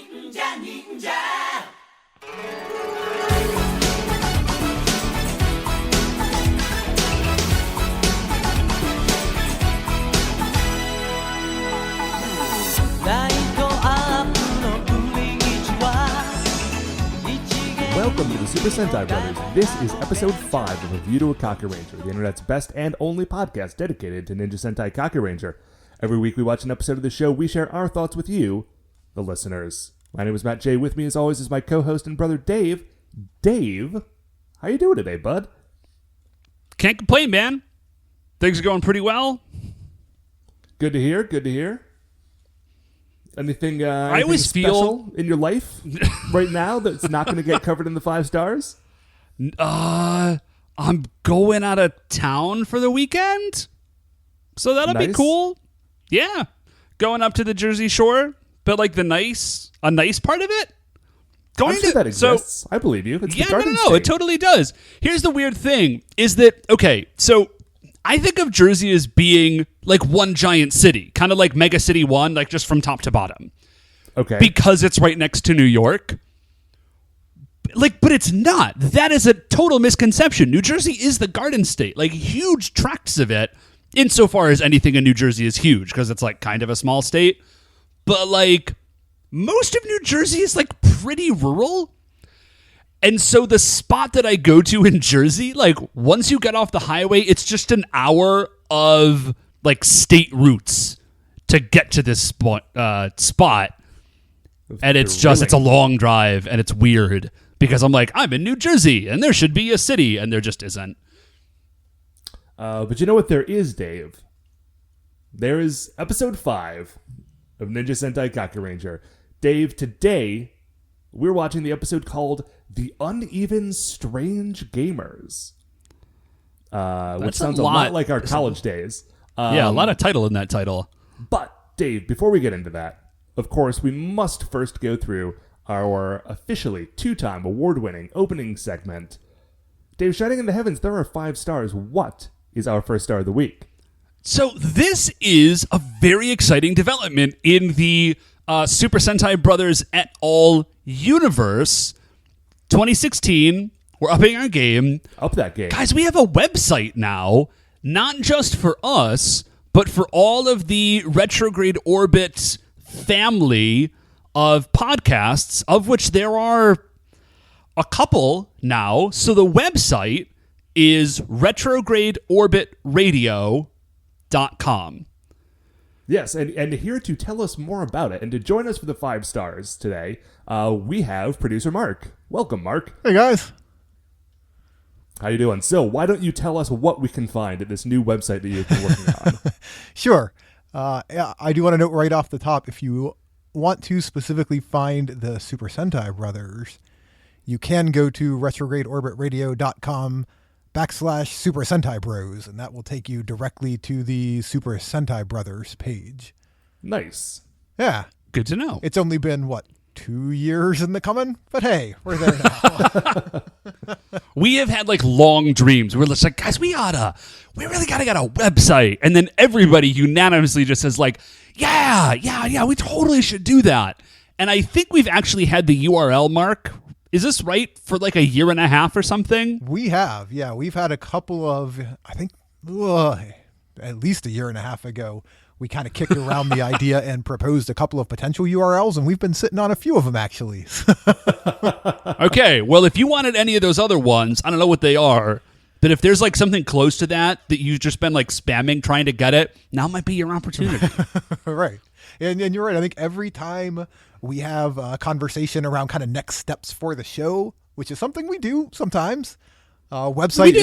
Welcome to the Super Sentai Brothers. This is episode 5 of Review to a Kakuranger, the internet's best and only podcast dedicated to Ninja Sentai Kakuranger. Every week we watch an episode of the show, we share our thoughts with you, the listeners. My name is Matt J. With me as always is my co-host and brother Dave. Dave, how you doing today, bud? Can't complain, man. Things are going pretty well. Good to hear, good to hear. Anything, I always special in your life right now that's not going to get covered in the 5 stars? I'm going out of town for the weekend, so that'll be cool. Yeah, going up to the Jersey Shore, but like a nice part of it. I'm sure that exists. I believe you. It's the Garden State. It totally does. Here's the weird thing: is that so I think of Jersey as being like one giant city, kind of like Mega City 1, like just from top to bottom. Okay. Because it's right next to New York. But it's not. That is a total misconception. New Jersey is the Garden State, like huge tracts of it, insofar as anything in New Jersey is huge, because it's like kind of a small state. But like most of New Jersey is like pretty rural. And so the spot that I go to in Jersey, like once you get off the highway, it's just an hour of like state routes to get to this spot. And it's a long drive and it's weird because I'm like, I'm in New Jersey and there should be a city and there just isn't. But you know what there is, Dave? There is episode 5 of Ninja Sentai Kakuranger. Dave, today we're watching the episode called The Uneven Strange Gamers. Which sounds a lot like our college days. Yeah, a lot of title in that title. But, Dave, before we get into that, of course, we must first go through our officially 2-time award-winning opening segment. Dave, Shining in the Heavens, there are 5 stars. What is our first star of the week? So this is a very exciting development in the Super Sentai Brothers et al. Universe. 2016, we're upping our game. Up that game. Guys, we have a website now, not just for us, but for all of the Retrograde Orbit family of podcasts, of which there are a couple now. So the website is retrogradeorbitradio.com. Yes, and here to tell us more about it and to join us for the 5 stars today, we have producer Mark. Welcome, Mark. Hey, guys. How you doing? So, why don't you tell us what we can find at this new website that you've been working on? Sure. I do want to note right off the top, if you want to specifically find the Super Sentai Brothers, you can go to retrogradeorbitradio.com/Super Sentai Bros, and that will take you directly to the Super Sentai Brothers page. Nice. Yeah. Good to know. It's only been, 2 years in the coming? But hey, we're there now. We have had like long dreams. We're just like, guys, we really gotta get a website. And then everybody unanimously just says like, yeah, we totally should do that. And I think we've actually had the URL, Mark. Is this right? For like a year and a half or something? We have, yeah. We've had a couple of, I think, at least a year and a half ago, we kind of kicked around the idea and proposed a couple of potential URLs, and we've been sitting on a few of them, actually. Okay, well, if you wanted any of those other ones, I don't know what they are, but if there's like something close to that you've just been like spamming trying to get it, now might be your opportunity. Right. And you're right. I think every time we have a conversation around kind of next steps for the show, which is something we do sometimes, website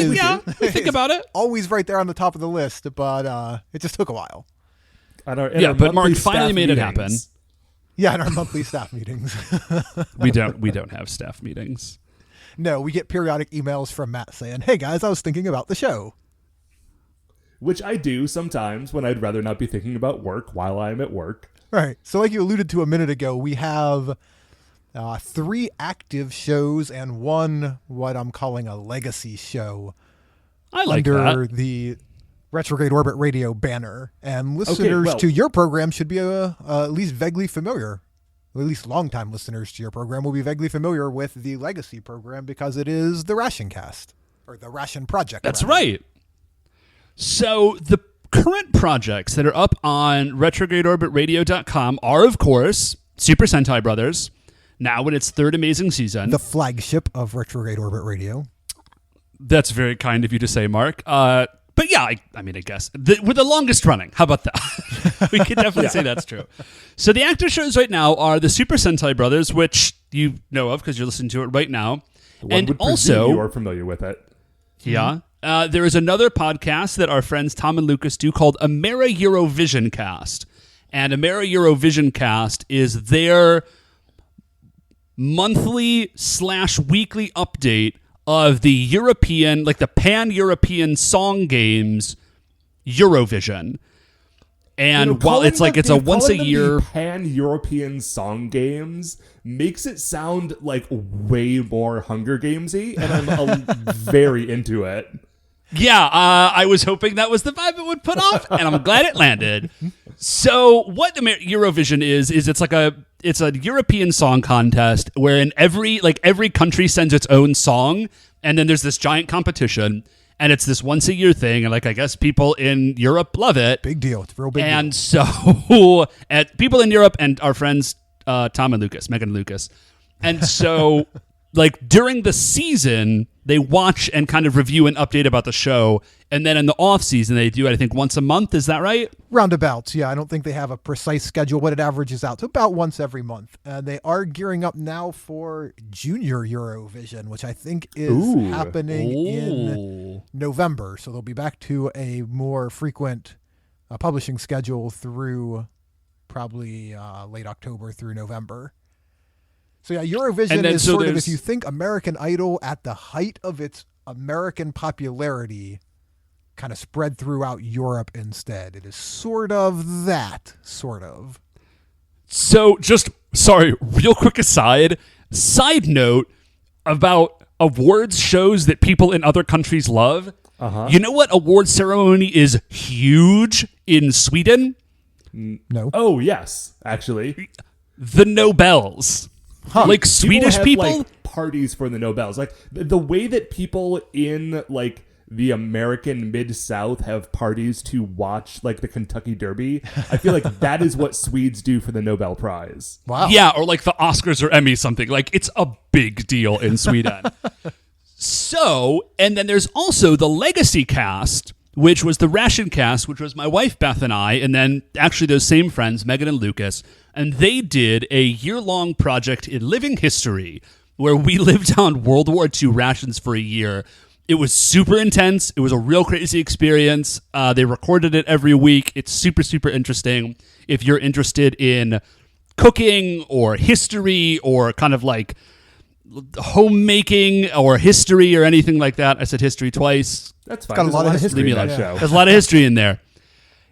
we think about it. Always right there on the top of the list, but it just took a while. But Mark finally made it happen. Yeah, in our monthly staff meetings. We don't have staff meetings. No, we get periodic emails from Matt saying, "Hey guys, I was thinking about the show." Which I do sometimes when I'd rather not be thinking about work while I'm at work. Right. So like you alluded to a minute ago, we have 3 active shows and 1 what I'm calling a legacy show. I like under that. the Retrograde Orbit Radio banner. And listeners to your program should be at least vaguely familiar at least longtime listeners to your program, will be vaguely familiar with the Legacy program because it is the Ration Cast, or the Ration Project. That's right. So the current projects that are up on retrogradeorbitradio.com are, of course, Super Sentai Brothers, now in its third amazing season. The flagship of Retrograde Orbit Radio. That's very kind of you to say, Mark. But yeah, I mean, I guess. We're the longest running. How about that? We can definitely say that's true. So the actor shows right now are the Super Sentai Brothers, which you know of because you're listening to it right now. One would presume you are familiar with it. Yeah. There is another podcast that our friends Tom and Lucas do called Amera Eurovision Cast. And Amera Eurovision Cast is their monthly/weekly update of the European, like the pan-European song games Eurovision. And while it's like it's a once a year pan-European song games makes it sound like way more Hunger Gamesy, and I'm very into it. Yeah, I was hoping that was the vibe it would put off, and I'm glad it landed. So what Eurovision is it's a European song contest wherein every country sends its own song, and then there's this giant competition, and it's this once a year thing, and I guess people in Europe love it. Big deal. It's a real big deal. And so people in Europe and our friends Tom and Lucas, Megan and Lucas. And so during the season, they watch and kind of review and update about the show. And then in the off season, they do it, I think, once a month. Is that right? Roundabouts. Yeah. I don't think they have a precise schedule, but it averages out to about once every month. They are gearing up now for Junior Eurovision, which I think is happening in November. So they'll be back to a more frequent publishing schedule through probably late October through November. So yeah, Eurovision is sort of, if you think American Idol at the height of its American popularity, kind of spread throughout Europe instead. It is sort of that, sort of. So real quick side note about awards shows that people in other countries love. Uh-huh. You know what award ceremony is huge in Sweden? No. Oh, yes, actually. The Nobels. Huh. Swedish people parties for the Nobels. The way that people in the American Mid-South have parties to watch the Kentucky Derby, I feel like that is what Swedes do for the Nobel Prize. Wow. Yeah, or the Oscars or Emmy something. It's a big deal in Sweden. So, and then there's also the Legacy cast, which was the Ration Cast, which was my wife Beth and I, and then actually those same friends, Megan and Lucas, and they did a year-long project in living history where we lived on World War II rations for a year. It was super intense. It was a real crazy experience. They recorded it every week. It's super, super interesting. If you're interested in cooking or history or kind of homemaking or history or anything like that. I said history twice. That's fine. Got a lot of history in that show. There's a lot of history in there.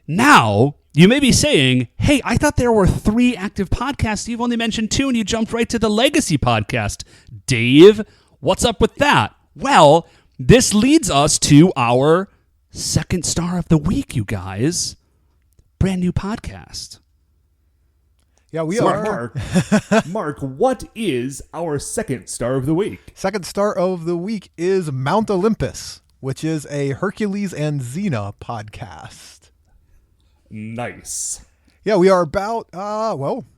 Now, you may be saying, hey, I thought there were 3 active podcasts. You've only mentioned 2, and you jumped right to the Legacy podcast. Dave, what's up with that? Well, this leads us to our second star of the week, you guys. Brand new podcast. Yeah, we are. Mark, what is our second star of the week? Second star of the week is Mount Olympus, which is a Hercules and Xena podcast. Nice. Yeah, we are about,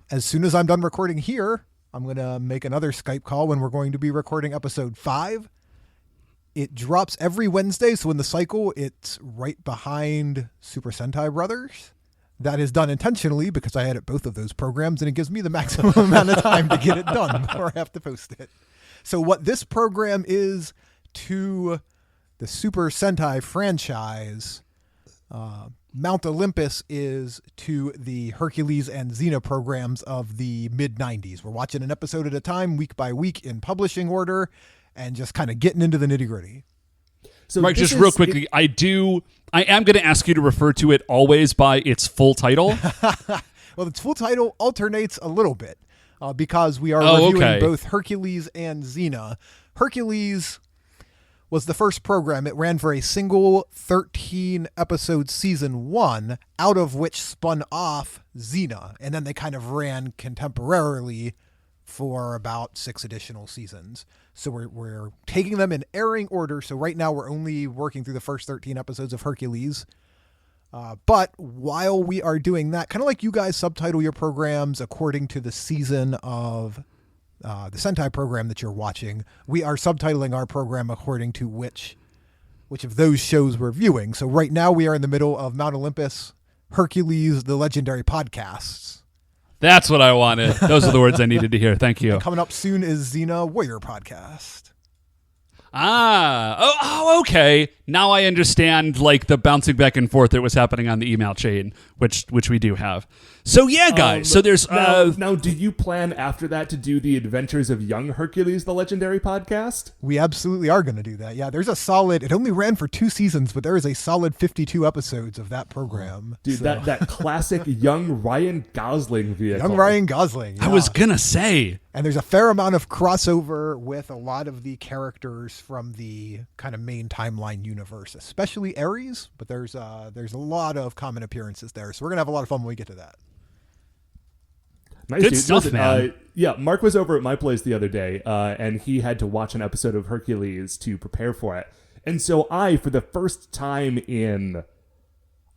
as soon as I'm done recording here, I'm going to make another Skype call when we're going to be recording episode 5. It drops every Wednesday, so in the cycle, it's right behind Super Sentai Brothers. That is done intentionally because I edit both of those programs, and it gives me the maximum amount of time to get it done before I have to post it. So what this program is to the Super Sentai franchise, Mount Olympus is to the Hercules and Xena programs of the mid-90s. We're watching an episode at a time, week by week in publishing order, and just kind of getting into the nitty-gritty. So Mike, just real quickly, I am going to ask you to refer to it always by its full title. Well, its full title alternates a little bit because we are reviewing both Hercules and Xena. Hercules, was the first program. It ran for a single 13-episode season 1, out of which spun off Xena. And then they kind of ran contemporarily for about 6 additional seasons. So we're taking them in airing order. So right now we're only working through the first 13 episodes of Hercules. But while we are doing that, kind of like you guys subtitle your programs according to the season of the Sentai program that you're watching, we are subtitling our program according to which of those shows we're viewing. So right now we are in the middle of Mount Olympus, Hercules, the Legendary Podcasts. That's what I wanted. Those are the words I needed to hear. Thank you. And coming up soon is Xena Warrior Podcast. Okay. Now I understand, like, the bouncing back and forth that was happening on the email chain, which we do have. So yeah, guys. So there's now. Do you plan after that to do the Adventures of Young Hercules, the Legendary Podcast? We absolutely are going to do that. Yeah, there's a solid. It only ran for 2 seasons, but there is a solid 52 episodes of that program. Dude, so. that classic young Ryan Gosling vehicle. Young Ryan Gosling. Yeah. I was gonna say. And there's a fair amount of crossover with a lot of the characters from the kind of main timeline universe, especially Ares. But there's a lot of common appearances there, so we're gonna have a lot of fun when we get to that. Nice, Good dude. stuff, Listen, man. Yeah, Mark was over at my place the other day, and he had to watch an episode of Hercules to prepare for it. And so I, for the first time in,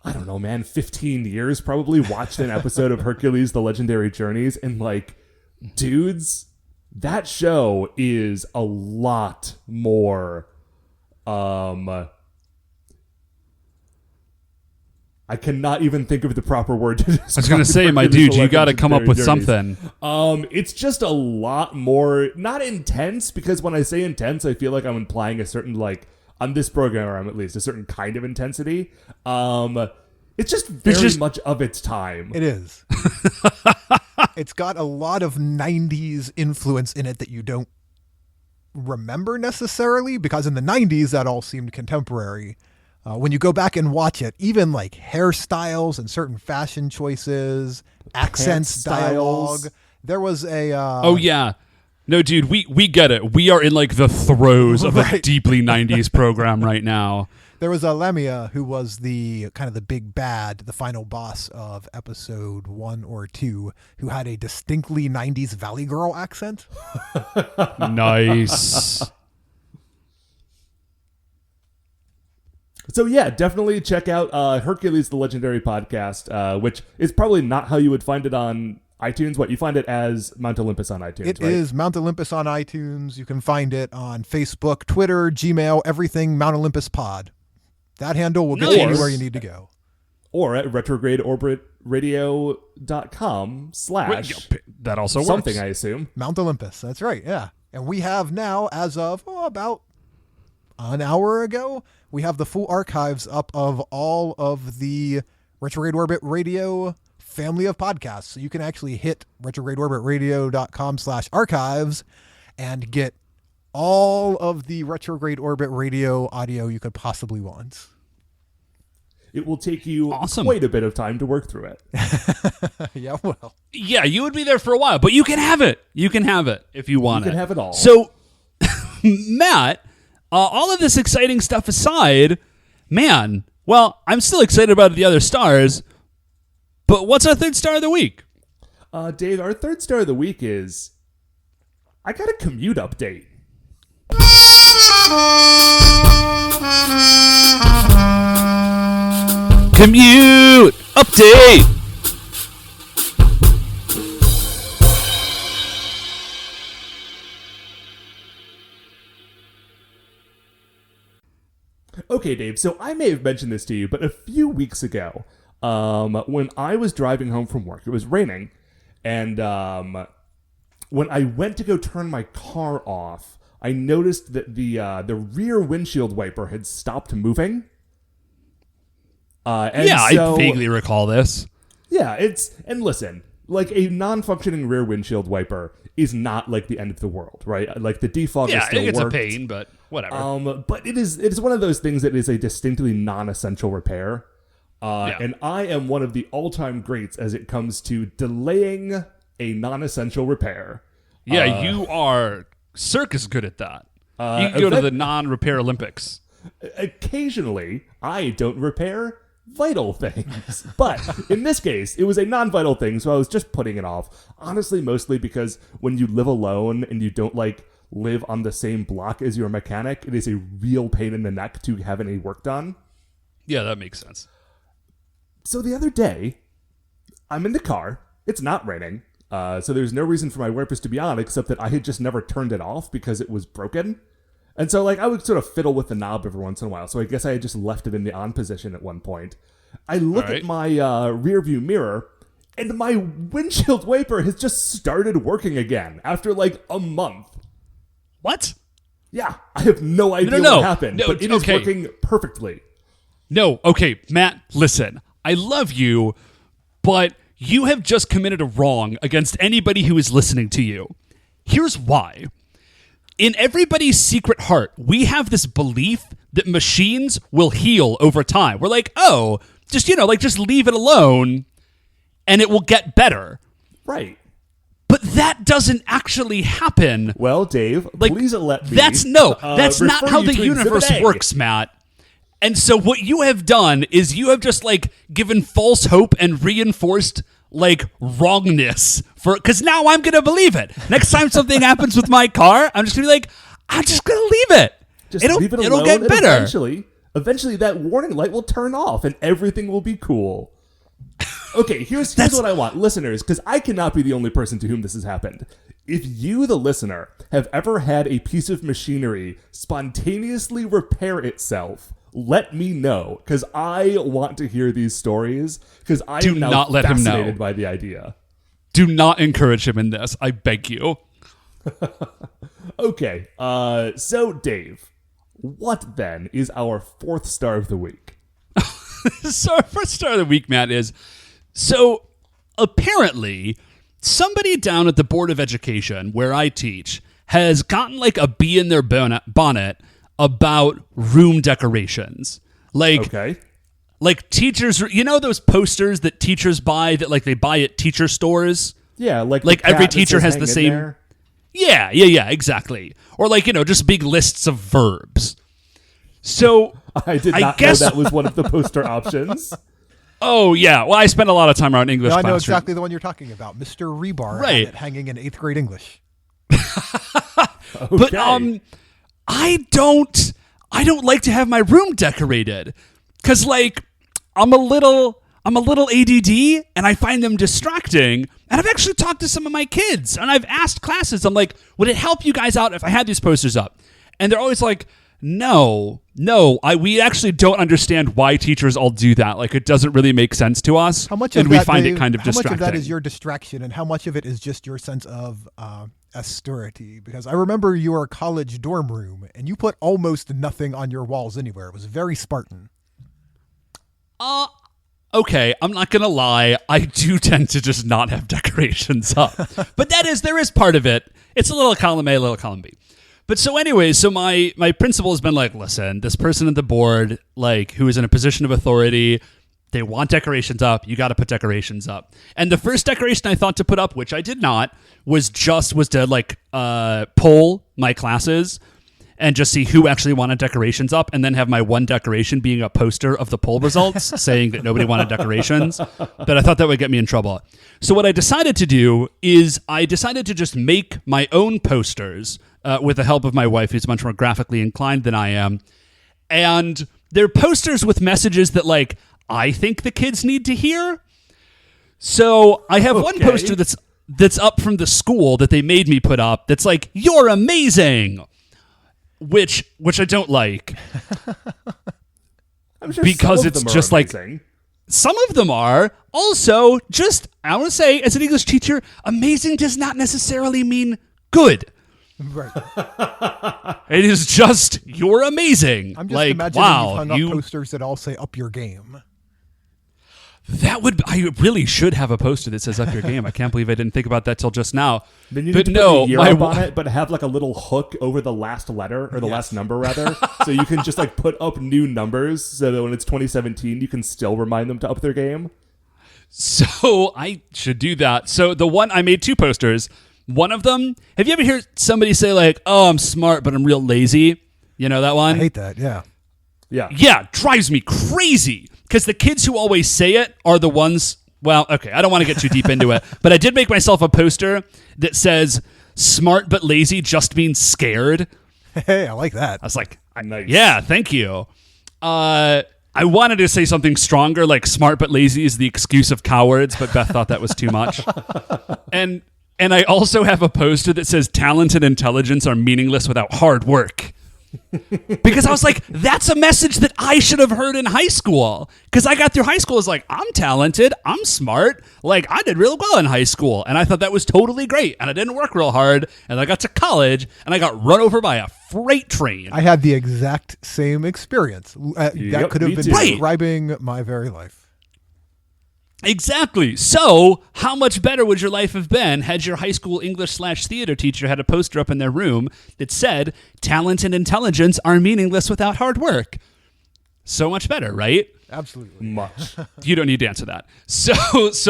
I don't know, man, 15 years probably, watched an episode of Hercules, the Legendary Journeys, and like, dudes, that show is a lot more, I cannot even think of the proper word to describe. I was gonna say, my dude, you got to come up with something. It's just a lot more, not intense, because when I say intense, I feel like I'm implying a certain, like, on this program, at least, a certain kind of intensity. It's just very much of its time. It is. It's got a lot of 90s influence in it that you don't remember necessarily, because in the 90s, that all seemed contemporary. When you go back and watch it, even like hairstyles and certain fashion choices, accents, dialogue. There was a... oh, yeah. No, dude, we get it. We are in like the throes of a deeply 90s program right now. There was a Lamia who was the kind of the big bad, the final boss of episode 1 or 2, who had a distinctly 90s Valley Girl accent. Nice. So yeah, definitely check out Hercules, the Legendary Podcast, which is probably not how you would find it on iTunes. What, you find it as Mount Olympus on iTunes, It right? is Mount Olympus on iTunes. You can find it on Facebook, Twitter, Gmail, everything Mount Olympus Pod. That handle will get you anywhere you need to go. Or at retrogradeorbitradio.com / that also something, works. I assume. Mount Olympus. That's right. Yeah. And we have now, as of about an hour ago, we have the full archives up of all of the Retrograde Orbit Radio family of podcasts. So you can actually hit retrogradeorbitradio.com / archives and get all of the Retrograde Orbit Radio audio you could possibly want. It will take you quite a bit of time to work through it. Yeah, well. Yeah, you would be there for a while, but you can have it. You can have it if you want it. You can have it all. So, Matt, all of this exciting stuff aside, man, well, I'm still excited about the other stars, but what's our third star of the week? Dave, our third star of the week is, I got a commute update. Commute update. Okay, Dave, so I may have mentioned this to you, but a few weeks ago, when I was driving home from work, it was raining, and when I went to go turn my car off, I noticed that the rear windshield wiper had stopped moving. I vaguely recall this. Yeah, and listen, like a non-functioning rear windshield wiper is not like the end of the world, right? Like the defogger still it's worked. a pain, but whatever. But it is one of those things that is a distinctly non-essential repair. And I am one of the all-time greats as it comes to delaying a non-essential repair. Yeah, you are circus good at that. You can go to the non-repair Olympics. Occasionally, I don't repair vital things. But in this case, it was a non-vital thing, so I was just putting it off. Honestly, mostly because when you live alone and you don't live on the same block as your mechanic, it is a real pain in the neck to have any work done. Yeah, that makes sense. So the other day, I'm in the car. It's not raining. So there's no reason for my wipers to be on, except that I had just never turned it off because it was broken. And so, I would sort of fiddle with the knob every once in a while. So I guess I had just left it in the on position at one point. I look at my rear view mirror, and my windshield wiper has just started working again after, a month. What? Yeah, I have no idea what happened, but it is working perfectly. No, okay, Matt, listen. I love you, but you have just committed a wrong against anybody who is listening to you. Here's why. In everybody's secret heart, we have this belief that machines will heal over time. We're like, oh, just leave it alone and it will get better. Right. But that doesn't actually happen. Well, Dave, please let me. That's not how the universe works, Matt. And so what you have done is you have just given false hope and reinforced wrongness because now I'm going to believe it. Next time something happens with my car, I'm just going to be I'm just going to leave it. Leave it alone, it'll get better. Eventually that warning light will turn off and everything will be cool. Okay, here's what I want. Listeners, because I cannot be the only person to whom this has happened. If you, the listener, have ever had a piece of machinery spontaneously repair itself, let me know, because I want to hear these stories, because I am now fascinated by the idea. Do not encourage him in this. I beg you. Okay, so Dave, what then is our fourth star of the week? So our first star of the week, Matt, is... So apparently, somebody down at the Board of Education, where I teach, has gotten a bee in their bonnet about room decorations. Teachers, those posters that teachers buy that they buy at teacher stores? Yeah, every teacher has the same. There. Yeah, exactly. Or just big lists of verbs. So I did not know that was one of the poster options. Oh, yeah. Well, I spent a lot of time around English classroom. I know exactly the one you're talking about. Mr. Rebar had it hanging in 8th grade English. Okay. But I don't like to have my room decorated because I'm a little ADD and I find them distracting. And I've actually talked to some of my kids and I've asked classes, I'm like, would it help you guys out if I had these posters up? And they're always like, no, we actually don't understand why teachers all do that. It doesn't really make sense to us. How much and of we that, find Dave, it kind of distracting. How much of that is your distraction and how much of it is just your sense of austerity? Because I remember your college dorm room and you put almost nothing on your walls anywhere. It was very Spartan. Okay, I'm not going to lie. I do tend to just not have decorations up. But there is part of it. It's a little column A, a little column B. But so anyway, so my principal has been listen, this person at the board, who is in a position of authority, they want decorations up. You got to put decorations up. And the first decoration I thought to put up, which I did not, was to poll my classes and just see who actually wanted decorations up, and then have my one decoration being a poster of the poll results saying that nobody wanted decorations. But I thought that would get me in trouble. So what I decided to do is I decided to just make my own posters with the help of my wife, who's much more graphically inclined than I am. And they're posters with messages that, I think the kids need to hear. So I have one poster that's up from the school that they made me put up that's you're amazing, which I don't like. I'm sure because it's just amazing. Some of them are. Also, I want to say, as an English teacher, amazing does not necessarily mean good. Right. It is just, you're amazing. I'm just imagining you've hung up posters that all say up your game. I really should have a poster that says up your game. I can't believe I didn't think about that till just now. Then you need to put a year up on it, but have a little hook over the last letter, or the last number rather, so you can just put up new numbers so that when it's 2017, you can still remind them to up their game. So I should do that. So the one, I made two posters. One of them, have you ever heard somebody say like, "Oh, I'm smart, but I'm real lazy"? You know that one? I hate that. Yeah. Yeah, drives me crazy because the kids who always say it are the ones. Well, okay, I don't want to get too deep into it, but I did make myself a poster that says "smart but lazy just means scared." Hey, I like that. I was like, Nice. yeah, thank you. I wanted to say something stronger, like "smart but lazy is the excuse of cowards," but Beth thought that was too much. And I also have a poster that says "talent and intelligence are meaningless without hard work." Because I was like, that's a message that I should have heard in high school. Because I got through high school as like, I'm talented, I'm smart, like I did real well in high school, and I thought that was totally great. And I didn't work real hard, and I got to college, and I got run over by a freight train. I had the exact same experience. That could have me been too. describing my very life. Exactly. So, how much better would your life have been had your high school English/theater teacher had a poster up in their room that said, "Talent and intelligence are meaningless without hard work"? So much better, right? Absolutely. Much. You don't need to answer that. So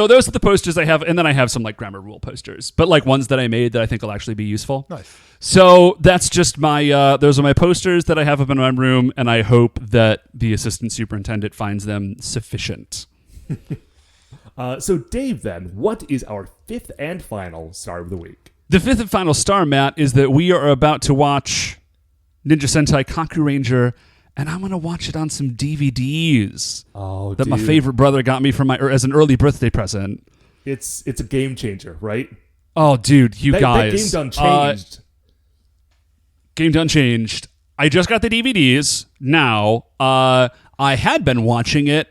those are the posters I have, and then I have some like grammar rule posters, but like ones that I made that I think will actually be useful. Nice. So that's just my, those are my posters that I have up in my room, and I hope that the assistant superintendent finds them sufficient. So Dave, then, what is our fifth and final star of the week? The fifth and final star, Matt, is that we are about to watch Ninja Sentai Kakuranger, and I'm going to watch it on some DVDs that my favorite brother got me as an early birthday present. It's a game changer, right? Oh, dude, you guys. That game done changed. Game done changed. I just got the DVDs now. I had been watching it.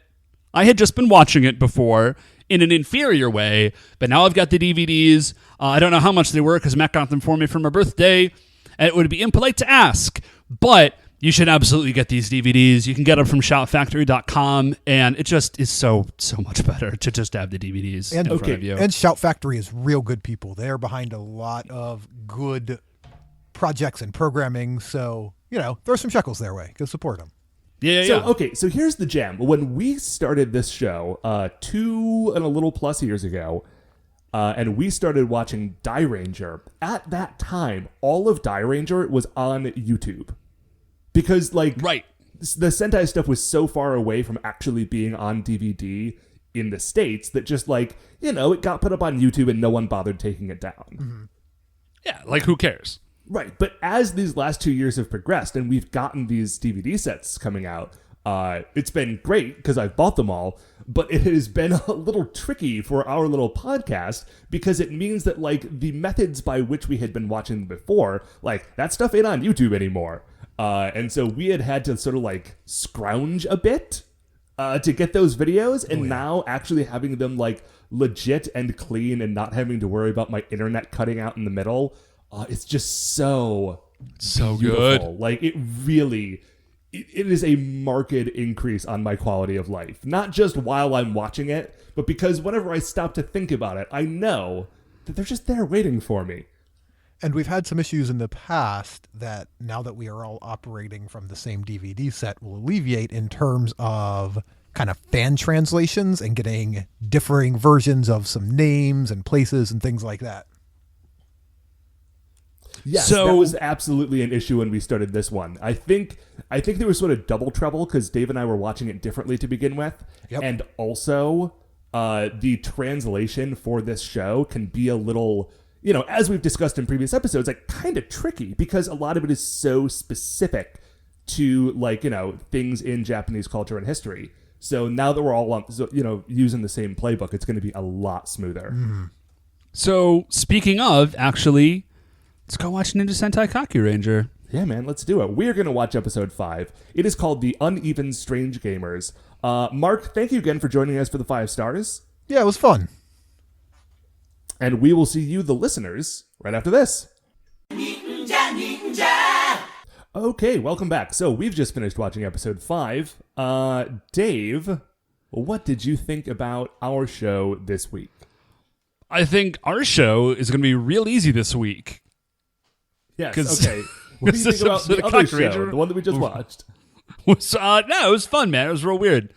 I had just been watching it before in an inferior way, but now I've got the DVDs. I don't know how much they were because Matt got them for me for my birthday, and it would be impolite to ask, but you should absolutely get these DVDs. You can get them from shoutfactory.com, and it just is so much better to just have the DVDs in front of you. And Shout Factory is real good people. They're behind a lot of good projects and programming, so, throw some shekels their way. Go support them. Yeah. So here's the jam. When we started this show 2 and a little plus years ago, and we started watching Die Ranger, at that time, all of Die Ranger was on YouTube. Because, right. the Sentai stuff was so far away from actually being on DVD in the States that just, it got put up on YouTube and no one bothered taking it down. Mm-hmm. Yeah, who cares? Right, but as these last 2 years have progressed and we've gotten these DVD sets coming out, it's been great because I've bought them all, but it has been a little tricky for our little podcast because it means that, the methods by which we had been watching them before, that stuff ain't on YouTube anymore. And so we had to sort of, scrounge a bit to get those videos, and now actually having them, legit and clean and not having to worry about my internet cutting out in the middle, it's just so beautiful. Good. It really, it is a marked increase on my quality of life. Not just while I'm watching it, but because whenever I stop to think about it, I know that they're just there waiting for me. And we've had some issues in the past that now that we are all operating from the same DVD set will alleviate in terms of kind of fan translations and getting differing versions of some names and places and things like that. Yes, that was absolutely an issue when we started this one. I think there was sort of double trouble because Dave and I were watching it differently to begin with. Yep. And also, the translation for this show can be a little, as we've discussed in previous episodes, kind of tricky because a lot of it is so specific to, things in Japanese culture and history. So now that we're all, using the same playbook, it's going to be a lot smoother. Mm-hmm. So, speaking of, actually, let's go watch Ninja Sentai Kakuranger. Yeah, man, let's do it. We're going to watch episode 5. It is called The Uneven Strange Gamers. Mark, thank you again for joining us for the 5 stars. Yeah, it was fun. And we will see you, the listeners, right after this. Ninja! Okay, welcome back. So we've just finished watching episode 5. Dave, what did you think about our show this week? I think our show is going to be real easy this week. Yes, okay. What do you think about the other show, the one that we just watched? No, it was fun, man. It was real weird.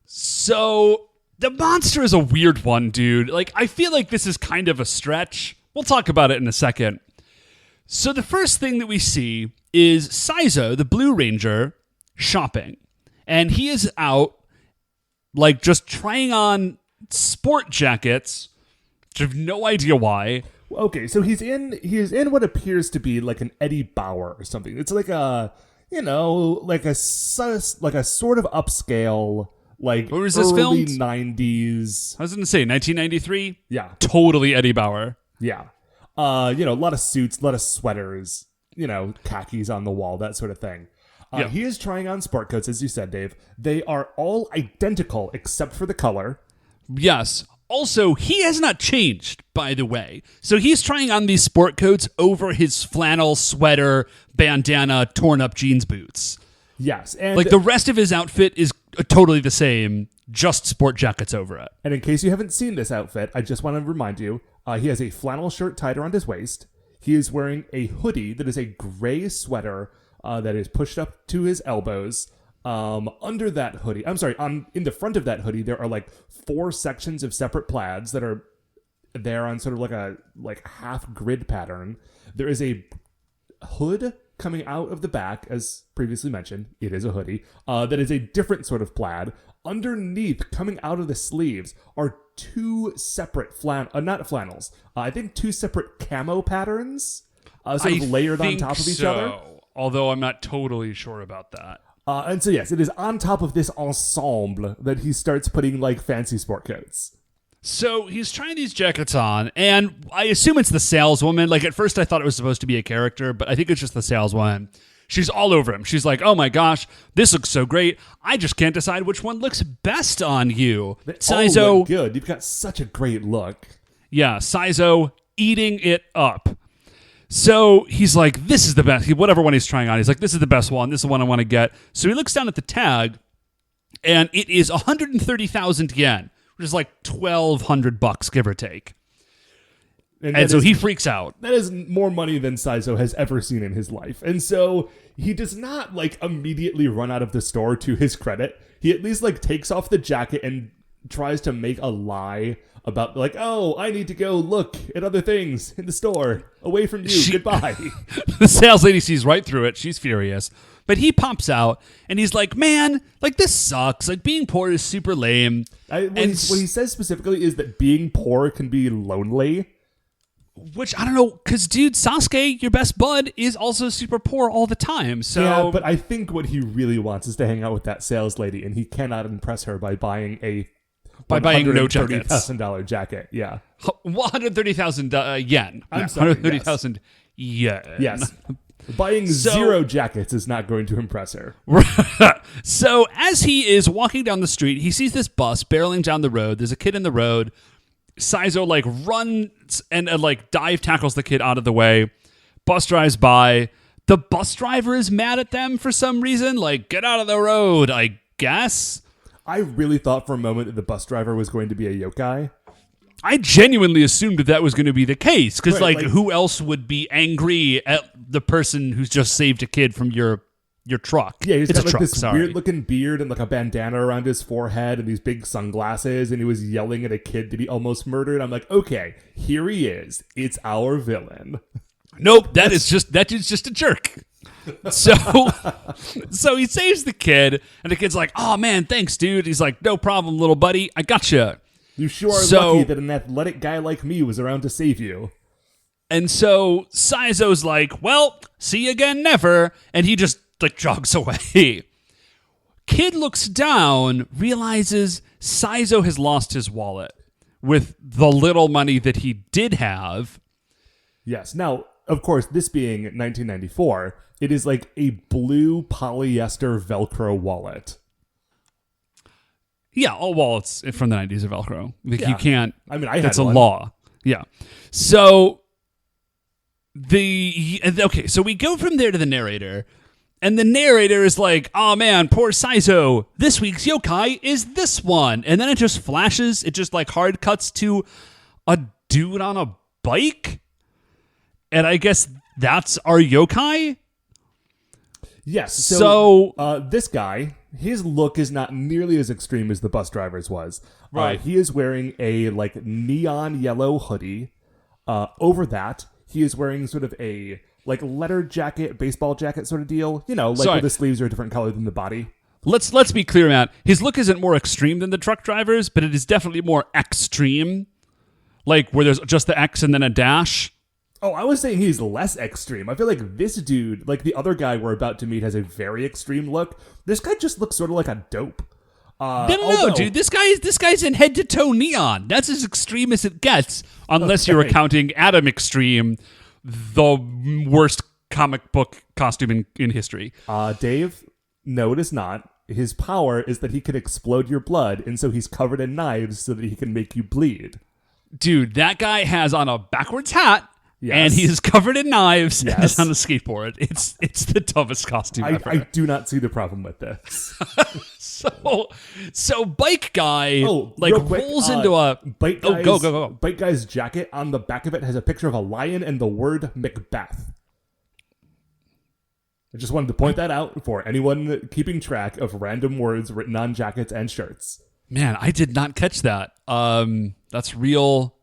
So, the monster is a weird one, dude. I feel like this is kind of a stretch, We'll talk about it in a second. So the first thing that we see is Saizo, the Blue Ranger, shopping. And he is out, like, just trying on sport jackets. I have no idea why. Okay, so he is in what appears to be like an Eddie Bauer or something. It's like a, like a sort of upscale, like where was this early filmed? 90s. I was going to say 1993. Yeah, Totally Eddie Bauer. yeah. A lot of suits, a lot of sweaters, khakis on the wall, that sort of thing. Yeah. He is trying on sport coats, as you said, Dave. They are all identical except for the color. Yes. Also, he has not changed, by the way. So he's trying on these sport coats over his flannel, sweater, bandana, torn-up jeans boots. Yes. And Like, the rest of his outfit is totally the same, just sport jackets over it. And in case you haven't seen this outfit, I just want to remind you, he has a flannel shirt tied around his waist. He is wearing a hoodie that is a gray sweater that is pushed up to his elbows. Under that hoodie, in the front of that hoodie, there are like 4 sections of separate plaids that are there on sort of like a half grid pattern. There is a hood coming out of the back, as previously mentioned. It is a hoodie that is a different sort of plaid. Underneath, coming out of the sleeves, are 2 separate not flannels. I think 2 separate camo patterns, sort of layered on top of each other. Although I'm not totally sure about that. And so, yes, it is on top of this ensemble that he starts putting, like, fancy sport coats. So he's trying these jackets on, and I assume it's the saleswoman. Like, at first I thought it was supposed to be a character, but I think it's just the saleswoman. She's all over him. She's like, oh my gosh, this looks so great. I just can't decide which one looks best on you. Saizo, look good. You've got such a great look. Yeah, Saizo eating it up. So he's like, this is the best. Whatever one he's trying on, he's like, this is the best one. This is the one I want to get. So he looks down at the tag, and it is 130,000 yen, which is like $1,200, give or take. And so he freaks out. That is more money than Saizo has ever seen in his life. And so he does not, like, immediately run out of the store, to his credit. He at least, like, takes off the jacket and tries to make a lie about, like, oh, I need to go look at other things in the store. Away from you. Goodbye. The sales lady sees right through it. She's furious. But he pops out, and he's like, man, like, this sucks. Like, being poor is super lame. What he says specifically is that being poor can be lonely. Which, I don't know, because, dude, Sasuke, your best bud, is also super poor all the time. So yeah, but I think what he really wants is to hang out with that sales lady, and he cannot impress her by buying no jackets. $130,000 jacket. Yeah. 130,000 yen. I'm sorry. 130,000 yen. Yes. Buying 0 jackets is not going to impress her. So as he is walking down the street, he sees this bus barreling down the road. There's a kid in the road. Saizo, like, runs and like, dive tackles the kid out of the way. Bus drives by. The bus driver is mad at them for some reason. Like, get out of the road, I guess. I really thought for a moment that the bus driver was going to be a yokai. I genuinely assumed that was going to be the case. Because, right, like, who else would be angry at the person who's just saved a kid from your truck? Yeah, he's got, like, this sorry. weird-looking beard and, like, a bandana around his forehead and these big sunglasses, and he was yelling at a kid that he almost murdered. I'm like, okay, here he is. It's our villain. Nope, that dude's just a jerk. So he saves the kid, and the kid's like, oh, man, thanks, dude. He's like, no problem, little buddy. I gotcha. You sure are lucky that an athletic guy like me was around to save you. And so Saizo's like, well, see you again, never. And he just, like, jogs away. Kid looks down, realizes Saizo has lost his wallet with the little money that he did have. Yes. Now, of course, this being 1994, it is like a blue polyester Velcro wallet. Yeah, all wallets from the 90s are Velcro. Like, yeah. You can't. I mean, that's had a one. law. Yeah. So so we go from there to the narrator, and the narrator is like, oh man, poor Saizo. This week's yokai is this one. And then it just flashes, it just, like, hard cuts to a dude on a bike. And I guess that's our yokai? Yes. So this guy, his look is not nearly as extreme as the bus driver's was. Right. He is wearing a, like, neon yellow hoodie. Over that, he is wearing sort of a like leather jacket, baseball jacket sort of deal. You know, like where the sleeves are a different color than the body. Let's be clear, Matt. His look isn't more extreme than the truck drivers, but it is definitely more extreme. Like where there's just the X and then a dash. Oh, I was saying he's less extreme. I feel like this dude, like the other guy we're about to meet, has a very extreme look. This guy just looks sort of like a dope. No, dude. This guy's in head to toe neon. That's as extreme as it gets, unless you're accounting Adam Extreme, the worst comic book costume in history. Dave, no, it is not. His power is that he can explode your blood, and so he's covered in knives so that he can make you bleed. Dude, that guy has on a backwards hat, and he's covered in knives, and is on a skateboard. It's the toughest costume ever. I do not see the problem with this. So Bike Guy rolls into a... Go. Bike Guy's jacket, on the back of it, has a picture of a lion and the word Macbeth. I just wanted to point that out for anyone keeping track of random words written on jackets and shirts. Man, I did not catch that. That's real.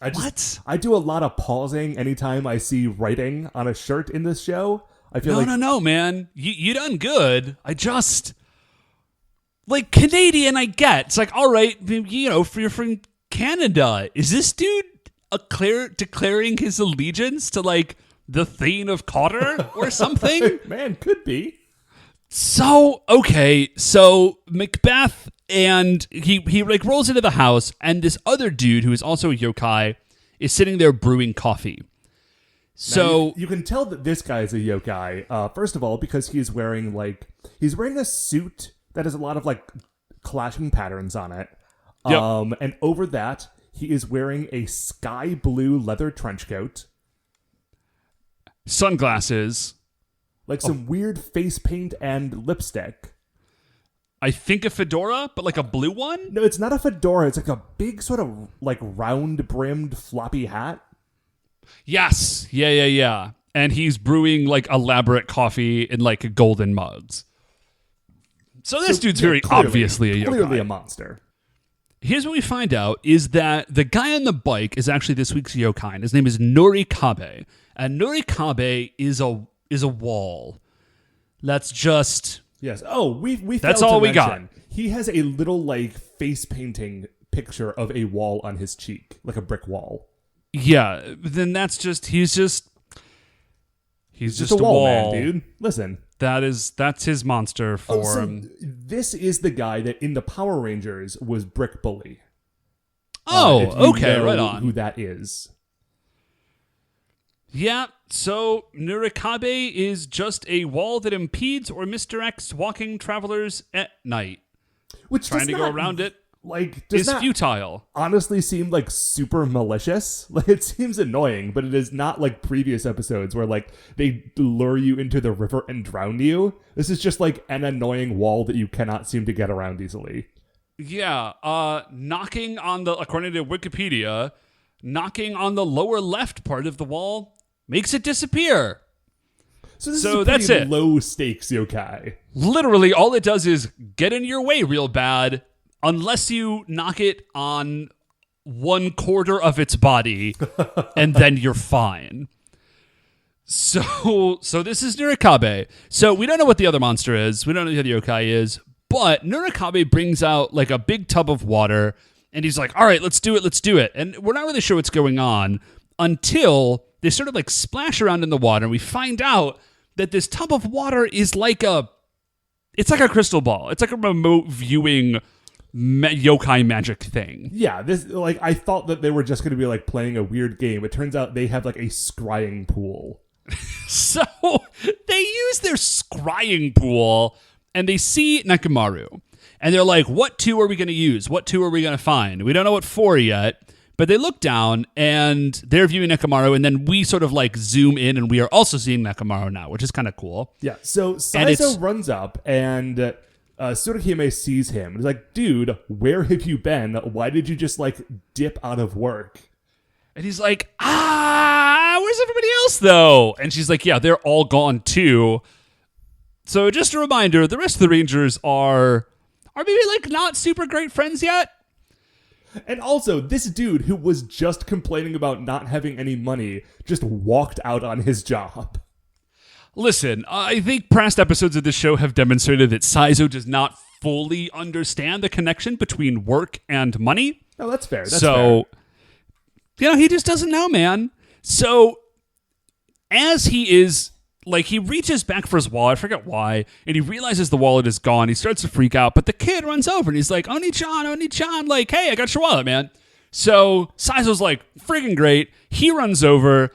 I do a lot of pausing anytime I see writing on a shirt in this show. I feel No, man. You done good. I just... Like, Canadian, I get. It's like, all right, you know, you're from Canada. Is this dude declaring his allegiance to, like, the Thane of Cotter or something? Man, could be. So, okay, so Macbeth, and he like rolls into the house, and this other dude who is also a yokai is sitting there brewing coffee. So now you can tell that this guy is a yokai. First of all, because he's wearing a suit that has a lot of like clashing patterns on it. Yep. And over that, he is wearing a sky blue leather trench coat, sunglasses. Like some weird face paint and lipstick. I think a fedora, but like a blue one? No, it's not a fedora. It's like a big sort of like round-brimmed floppy hat. Yes. Yeah. And he's brewing like elaborate coffee in like golden mugs. So this dude's very obviously a yokai. Clearly a monster. Here's what we find out is that the guy on the bike is actually this week's yokai. His name is Norikabe. And Norikabe is a wall. That's just... Yes. Oh, we that's all we got. He has a little, like, face painting picture of a wall on his cheek. Like a brick wall. Yeah. Then that's just... He's just a wall, man, dude. Listen. That's his monster form. This is the guy that in the Power Rangers was Brick Bully. Okay, right on. Who that is. Yeah, so Norikabe is just a wall that impedes or misdirects walking travelers at night. Which trying to go around it is futile. Honestly, seem like super malicious. Like it seems annoying, but it is not like previous episodes where like they lure you into the river and drown you. This is just like an annoying wall that you cannot seem to get around easily. Yeah, according to Wikipedia, knocking on the lower left part of the wall makes it disappear. So this is a pretty low stakes yokai. Literally, all it does is get in your way real bad, unless you knock it on 1/4 of its body, and then you're fine. So this is Norikabe. So we don't know what the other monster is. We don't know who the yokai is. But Norikabe brings out like a big tub of water, and he's like, all right, let's do it. And we're not really sure what's going on until they sort of like splash around in the water, and we find out that this tub of water is like a crystal ball. It's like a remote viewing yokai magic thing. Yeah, this like I thought that they were just going to be like playing a weird game. It turns out they have like a scrying pool. So they use their scrying pool, and they see Nekomaru, and they're like, "What 2 are we going to use? What 2 are we going to find? We don't know what 4 yet." But they look down, and they're viewing Nekomaru, and then we sort of like zoom in, and we are also seeing Nekomaru now, which is kind of cool. Yeah, so Saizo runs up, and Tsuruhime sees him. He's like, dude, where have you been? Why did you just like dip out of work? And he's like, where's everybody else, though? And she's like, yeah, they're all gone, too. So just a reminder, the rest of the Rangers are maybe like not super great friends yet. And also, this dude who was just complaining about not having any money just walked out on his job. Listen, I think past episodes of this show have demonstrated that Saizo does not fully understand the connection between work and money. Oh, that's fair. That's fair. He just doesn't know, man. So, as he is, like, he reaches back for his wallet, I forget why, and he realizes the wallet is gone. He starts to freak out, but the kid runs over, and he's like, Oni-chan, like, hey, I got your wallet, man. So, Saizo's like, friggin' great. He runs over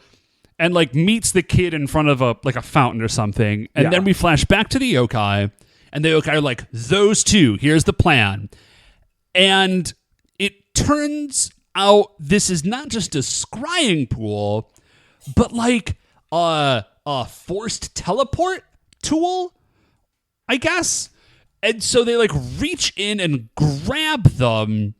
and, like, meets the kid in front of a fountain or something, and then we flash back to the yokai, and the yokai are like, those two, here's the plan. And it turns out this is not just a scrying pool, but like a forced teleport tool, I guess. And so they like reach in and grab them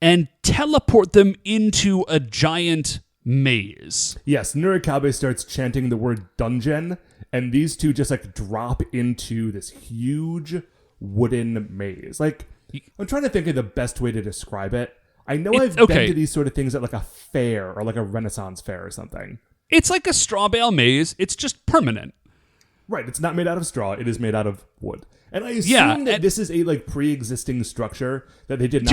and teleport them into a giant maze. Yes, Nurikabe starts chanting the word dungeon, and these two just like drop into this huge wooden maze. Like, I'm trying to think of the best way to describe it. I know I've been to these sort of things at like a fair or like a Renaissance fair or something. It's like a straw bale maze. It's just permanent. Right. It's not made out of straw. It is made out of wood. And I assume that this is a like pre-existing structure that they did not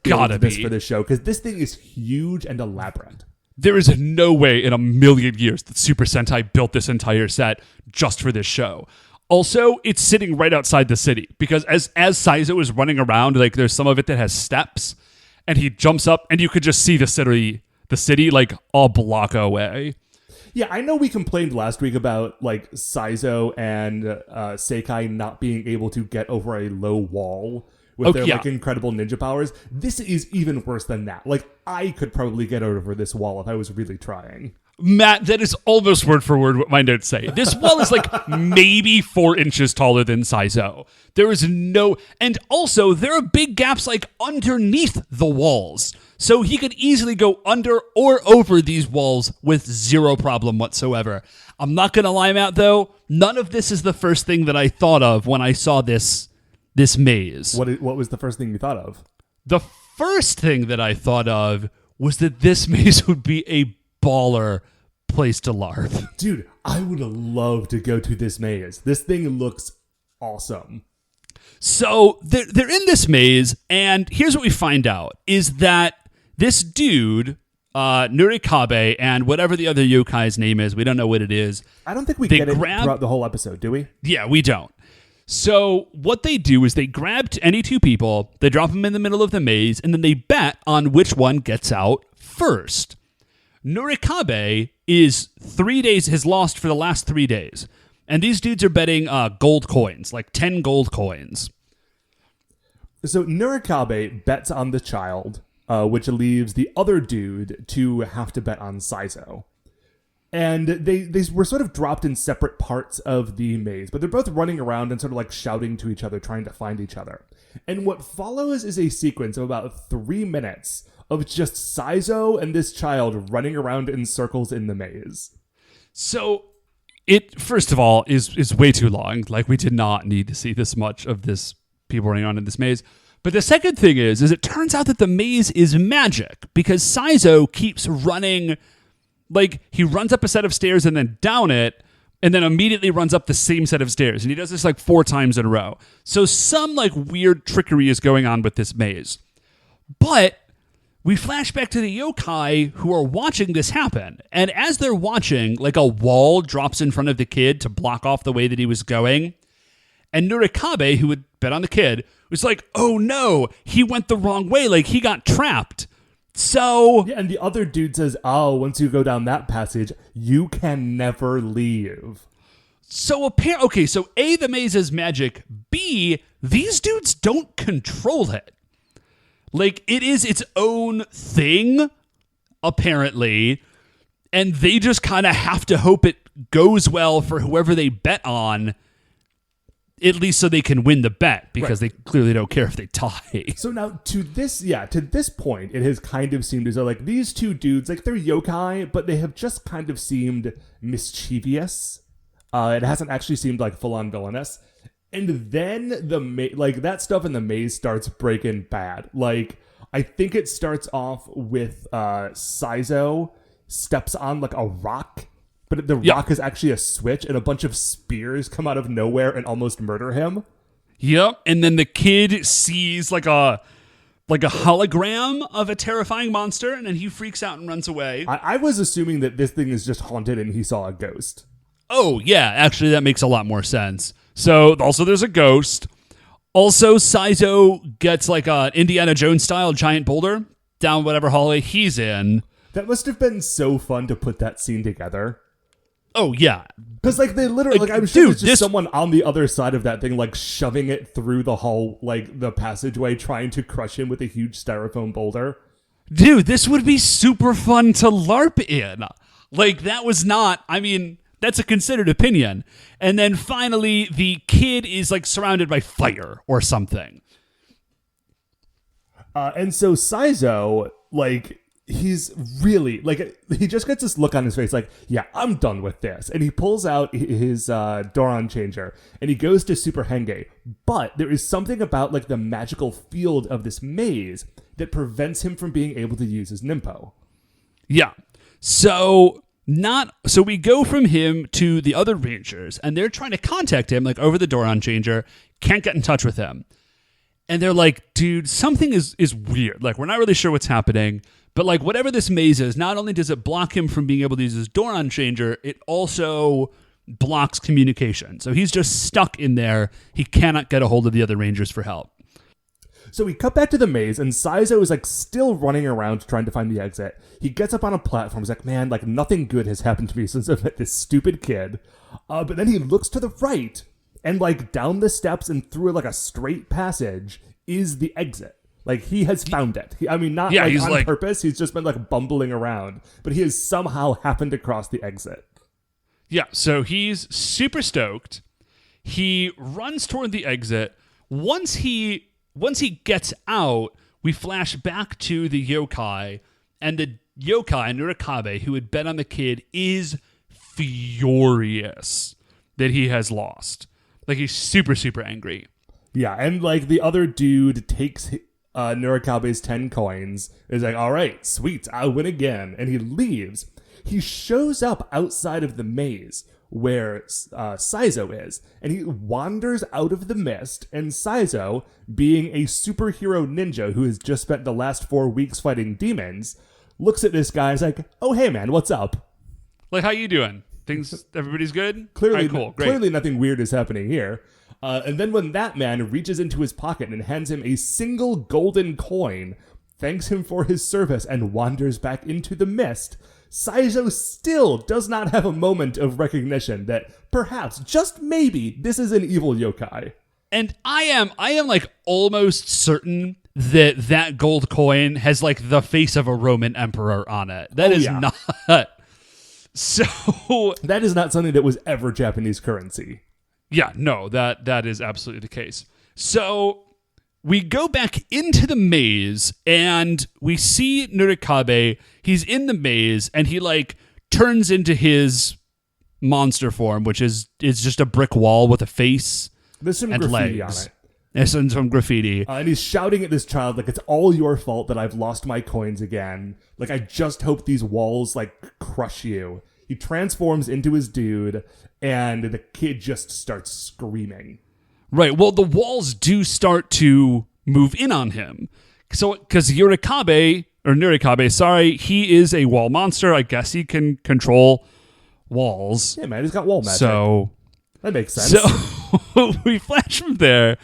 build this for this show, because this thing is huge and elaborate. There is no way in a million years that Super Sentai built this entire set just for this show. Also, it's sitting right outside the city, because as Saizo is running around, like there's some of it that has steps, and he jumps up, and you could just see the city like a block away. Yeah, I know we complained last week about like Saizo and Seikai not being able to get over a low wall with their like incredible ninja powers. This is even worse than that. Like, I could probably get over this wall if I was really trying. Matt, that is almost word for word what my notes say. This wall is like maybe 4 inches taller than Saizo. There is no... And also, there are big gaps like underneath the walls. So he could easily go under or over these walls with zero problem whatsoever. I'm not going to lie, Matt, though. None of this is the first thing that I thought of when I saw this maze. What was the first thing you thought of? The first thing that I thought of was that this maze would be a baller place to LARP. Dude, I would love to go to this maze. This thing looks awesome. So they're in this maze, and here's what we find out, is that this dude, Nurikabe, and whatever the other yokai's name is, we don't know what it is. I don't think we get it throughout the whole episode, do we? Yeah, we don't. So what they do is they grab any two people, they drop them in the middle of the maze, and then they bet on which one gets out first. Nurikabe is 3 days, has lost for the last 3 days. And these dudes are betting gold coins, like 10 gold coins. So Nurikabe bets on the child, which leaves the other dude to have to bet on Saizo. And they were sort of dropped in separate parts of the maze, but they're both running around and sort of like shouting to each other, trying to find each other. And what follows is a sequence of about 3 minutes of just Saizo and this child running around in circles in the maze. So it, first of all, is way too long. Like, we did not need to see this much of this people running around in this maze. But the second thing is it turns out that the maze is magic, because Saizo keeps running, like, he runs up a set of stairs and then down it, and then immediately runs up the same set of stairs. And he does this like 4 times in a row. So some like weird trickery is going on with this maze. But we flash back to the yokai who are watching this happen. And as they're watching, like a wall drops in front of the kid to block off the way that he was going. And Nurikabe, who would bet on the kid, was like, oh no, he went the wrong way. Like, he got trapped. So... Yeah, and the other dude says, oh, once you go down that passage, you can never leave. So, so A, the maze is magic. B, these dudes don't control it. Like, it is its own thing, apparently, and they just kind of have to hope it goes well for whoever they bet on, at least so they can win the bet, because they clearly don't care if they tie. So now, to this point, it has kind of seemed as though, like, these two dudes, like, they're yokai, but they have just kind of seemed mischievous. It hasn't actually seemed, like, full-on villainous. And then that stuff in the maze starts breaking bad. Like, I think it starts off with Saizo steps on like a rock, but the rock is actually a switch, and a bunch of spears come out of nowhere and almost murder him. Yep, and then the kid sees like a hologram of a terrifying monster, and then he freaks out and runs away. I was assuming that this thing is just haunted and he saw a ghost. Oh, yeah, actually that makes a lot more sense. So, also there's a ghost. Also, Saizo gets like a Indiana Jones style giant boulder down whatever hallway he's in. That must have been so fun to put that scene together. Oh, yeah. Because, like, they literally, like, I'm sure there's just someone on the other side of that thing, like, shoving it through the hall, like, the passageway, trying to crush him with a huge styrofoam boulder. Dude, this would be super fun to LARP in. Like, that was not, I mean, that's a considered opinion. And then finally, the kid is, like, surrounded by fire or something. And so Saizo, like... he's really, like, he just gets this look on his face like, yeah, I'm done with this. And he pulls out his Doron changer, and he goes to Super Henge. But there is something about, like, the magical field of this maze that prevents him from being able to use his Nimpo. Yeah. So we go from him to the other Rangers, and they're trying to contact him, like, over the Doron changer, can't get in touch with him. And they're like, dude, something is weird. Like, we're not really sure what's happening. But, like, whatever this maze is, not only does it block him from being able to use his Doron changer, it also blocks communication. So he's just stuck in there. He cannot get a hold of the other Rangers for help. So we cut back to the maze, and Saizo is, like, still running around trying to find the exit. He gets up on a platform. He's like, man, like, nothing good has happened to me since I met this stupid kid. But then he looks to the right, and, like, down the steps and through, like, a straight passage is the exit. Like, he has found it. Not on purpose. He's just been, like, bumbling around. But he has somehow happened across the exit. Yeah, so he's super stoked. He runs toward the exit. Once he gets out, we flash back to the yokai. And the yokai, Nurikabe, who had bet on the kid, is furious that he has lost. Like, he's super, super angry. Yeah, and, like, the other dude takes... Nurikabe's 10 coins, is like, all right, sweet, I'll win again. And he leaves. He shows up outside of the maze where Saizo is, and he wanders out of the mist, and Saizo, being a superhero ninja who has just spent the last 4 weeks fighting demons, looks at this guy and is like, oh, hey, man, what's up? Like, how you doing? Everybody's good? Clearly, right, cool, great. Clearly nothing weird is happening here. And then when that man reaches into his pocket and hands him a single golden coin, thanks him for his service, and wanders back into the mist, Saizo still does not have a moment of recognition that perhaps, just maybe, this is an evil yokai. And I am like almost certain that gold coin has like the face of a Roman emperor on it. That is not. So that is not something that was ever Japanese currency. Yeah, no, that is absolutely the case. So we go back into the maze and we see Nurikabe. He's in the maze and he like turns into his monster form, which is just a brick wall with a face. There's some and graffiti legs. on it. There's some graffiti. And he's shouting at this child like, it's all your fault that I've lost my coins again. Like, I just hope these walls like crush you. He transforms into his dude, and the kid just starts screaming. Right. Well, the walls do start to move in on him. So, because Nurikabe, sorry, he is a wall monster. I guess he can control walls. Yeah, man, he's got wall magic. So that makes sense. So we flash from there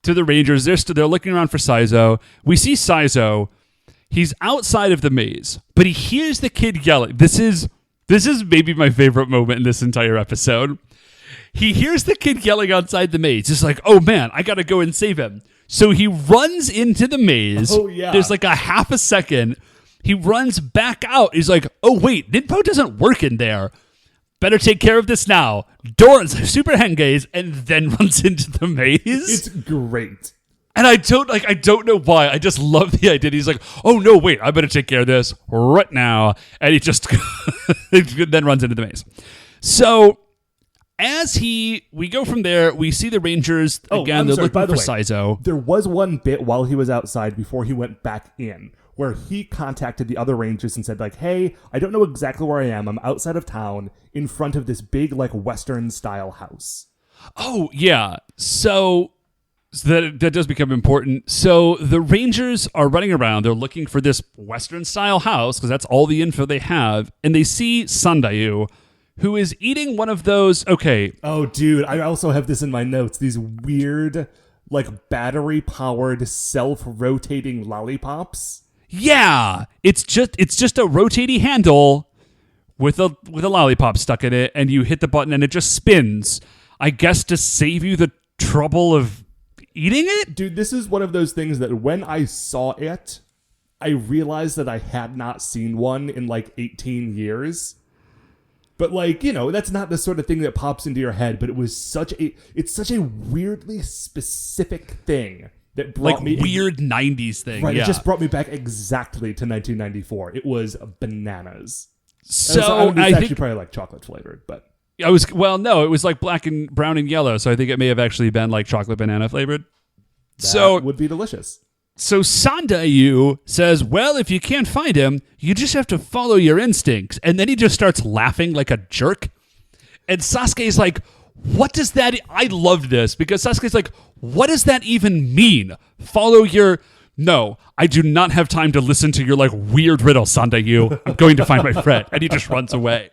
to the Rangers. They're looking around for Saizo. We see Saizo. He's outside of the maze, but he hears the kid yelling. This is maybe my favorite moment in this entire episode. He hears the kid yelling outside the maze. He's like, oh man, I gotta go and save him. So he runs into the maze. Oh yeah. There's like a half a second. He runs back out. He's like, oh wait, Ninpo doesn't work in there. Better take care of this now. Doran's Super Henge's, and then runs into the maze. It's great. And I don't know why. I just love the idea. He's like, oh no, wait, I better take care of this right now. And he just then runs into the maze. So we go from there, we see the Rangers again. They're looking for Saizo. There was one bit while he was outside before he went back in where he contacted the other Rangers and said, like, hey, I don't know exactly where I am. I'm outside of town in front of this big, like, Western-style house. Oh, yeah. So that does become important. So the Rangers are running around. They're looking for this Western-style house because that's all the info they have. And they see Sandayu, who is eating one of those... Okay. Oh, dude, I also have this in my notes. These weird, like, battery-powered, self-rotating lollipops. Yeah, it's just a rotating handle with a lollipop stuck in it, and you hit the button and it just spins. I guess to save you the trouble of eating it? Dude, this is one of those things that when I saw it, I realized that I had not seen one in like 18 years. But like, you know, that's not the sort of thing that pops into your head, but it's such a weirdly specific thing. That brought like me weird 90s thing. Right, yeah. It just brought me back exactly to 1994. It was bananas. So it's I actually think probably like chocolate flavored, but no, it was like black and brown and yellow. So I think it may have actually been like chocolate banana flavored. That would be delicious. So Sandayu says, well, if you can't find him, you just have to follow your instincts. And then he just starts laughing like a jerk. And Sasuke's like, what does that... I loved this because Sasuke's like, what does that even mean? Follow your... No, I do not have time to listen to your like weird riddle, Sandayu. I'm going to find my friend. And he just runs away.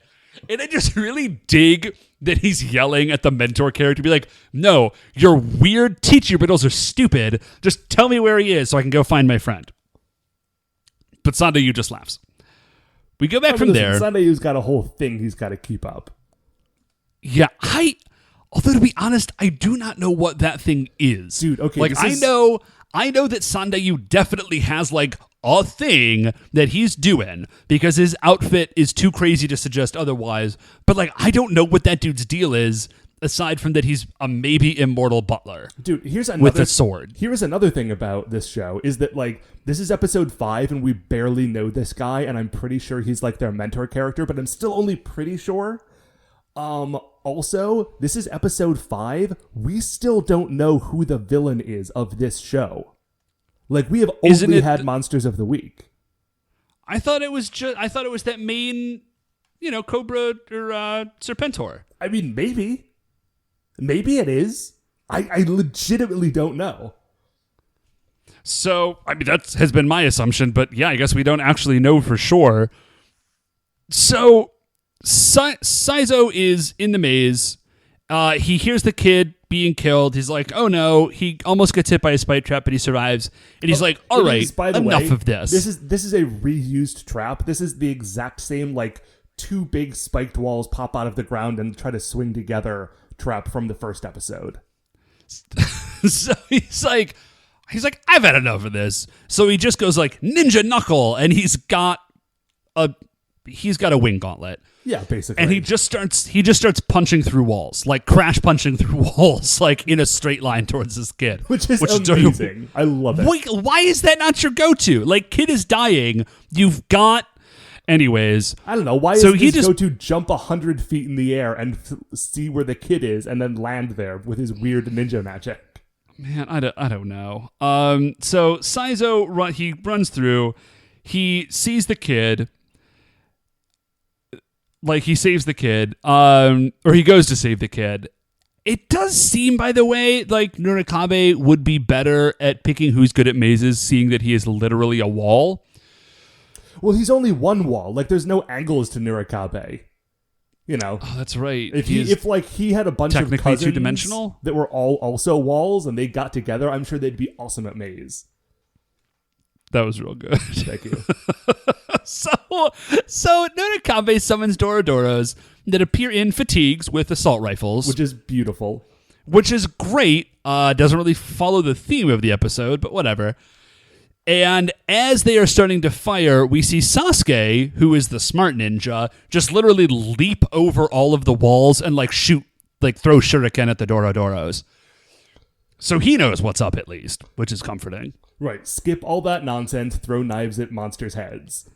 And I just really dig that he's yelling at the mentor character to be like, no, your weird teacher riddles are stupid. Just tell me where he is so I can go find my friend. But Sandayu just laughs. We go back from there. Sandayu's got a whole thing he's got to keep up. Yeah, although to be honest, I do not know what that thing is. Dude, okay. Like I know that Sandayu definitely has like a thing that he's doing because his outfit is too crazy to suggest otherwise. But like I don't know what that dude's deal is aside from that he's a maybe immortal butler. Dude, here's another with a sword. Here's another thing about this show is that like this is episode 5 and we barely know this guy and I'm pretty sure he's like their mentor character, but I'm still only pretty sure. Also, this is episode 5. We still don't know who the villain is of this show. Like, we have only had Monsters of the Week. I thought it was that main, Cobra or Serpentor. I mean, maybe. Maybe it is. I legitimately don't know. So, I mean, that has been my assumption, but yeah, I guess we don't actually know for sure. So... Saizo is in the maze. He hears the kid being killed. He's like, oh no. He almost gets hit by a spike trap, but he survives. And he's like, all right, enough of this. This is a reused trap. This is the exact same, like, 2 big spiked walls pop out of the ground and try to swing together trap from the first episode. So he's like, I've had enough of this. So he just goes like, ninja knuckle, and he's got a wing gauntlet. Yeah, basically. And he just starts punching through walls, like crash punching through walls, like in a straight line towards this kid. Which is amazing. I love it. Wait, why is that not your go-to? Like, kid is dying. You've got... Anyways. I don't know. Why is his go-to jump 100 feet in the air and see where the kid is and then land there with his weird ninja magic? Man, I don't know. So Saizo, he runs through. He sees the kid... Like, he saves the kid, or he goes to save the kid. It does seem, by the way, like Nurikabe would be better at picking who's good at mazes, seeing that he is literally a wall. Well, he's only one wall. Like, there's no angles to Nurikabe. Oh, that's right. If he had a bunch of cousins two-dimensional that were all also walls and they got together, I'm sure they'd be awesome at maze. That was real good. Thank you. So Nurikabe summons Dorodoros that appear in fatigues with assault rifles. Which is beautiful. Which is great. Doesn't really follow the theme of the episode, but whatever. And as they are starting to fire, we see Sasuke, who is the smart ninja, just literally leap over all of the walls and throw shuriken at the Dorodoros. So he knows what's up at least, which is comforting. Right. Skip all that nonsense, throw knives at monsters' heads.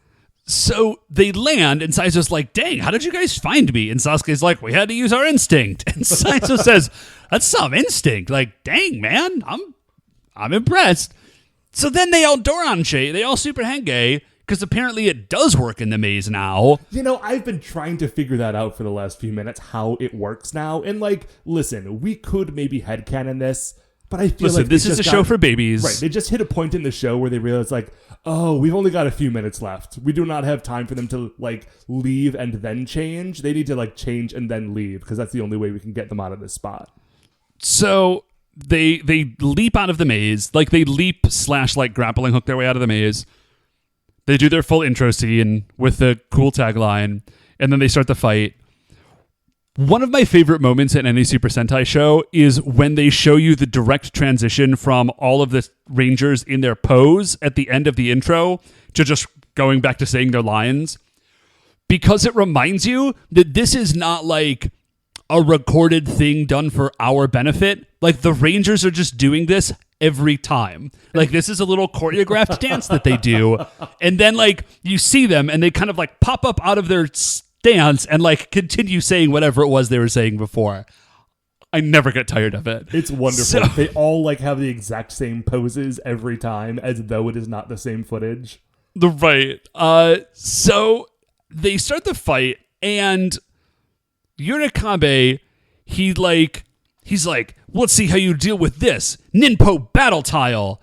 So they land, and Saizo's like, dang, how did you guys find me? And Sasuke's like, we had to use our instinct. And Saizo says, that's some instinct. Like, dang, man, I'm impressed. So then they all Doranche, they all Super Henge, because apparently it does work in the maze now. You know, I've been trying to figure that out for the last few minutes, how it works now. And, like, listen, we could maybe headcanon this, but I feel like this is a show for babies. Right, they just hit a point in the show where they realize, like, oh, we've only got a few minutes left. We do not have time for them to, like, leave and then change. They need to, like, change and then leave, because that's the only way we can get them out of this spot. So they leap out of the maze. Like, they leap / like grappling hook their way out of the maze. They do their full intro scene with the cool tagline, and then they start the fight. One of my favorite moments in any Super Sentai show is when they show you the direct transition from all of the Rangers in their pose at the end of the intro to just going back to saying their lines. Because it reminds you that this is not like a recorded thing done for our benefit. Like, the Rangers are just doing this every time. Like, this is a little choreographed dance that they do. And then, like, you see them and they kind of like pop up out of their dance and like continue saying whatever it was they were saying before. I never get tired of it. It's wonderful. They all like have the exact same poses every time, as though it is not the same footage. Right. So they start the fight, and Yurikabe, he's like, let's see how you deal with this Ninpo battle tile.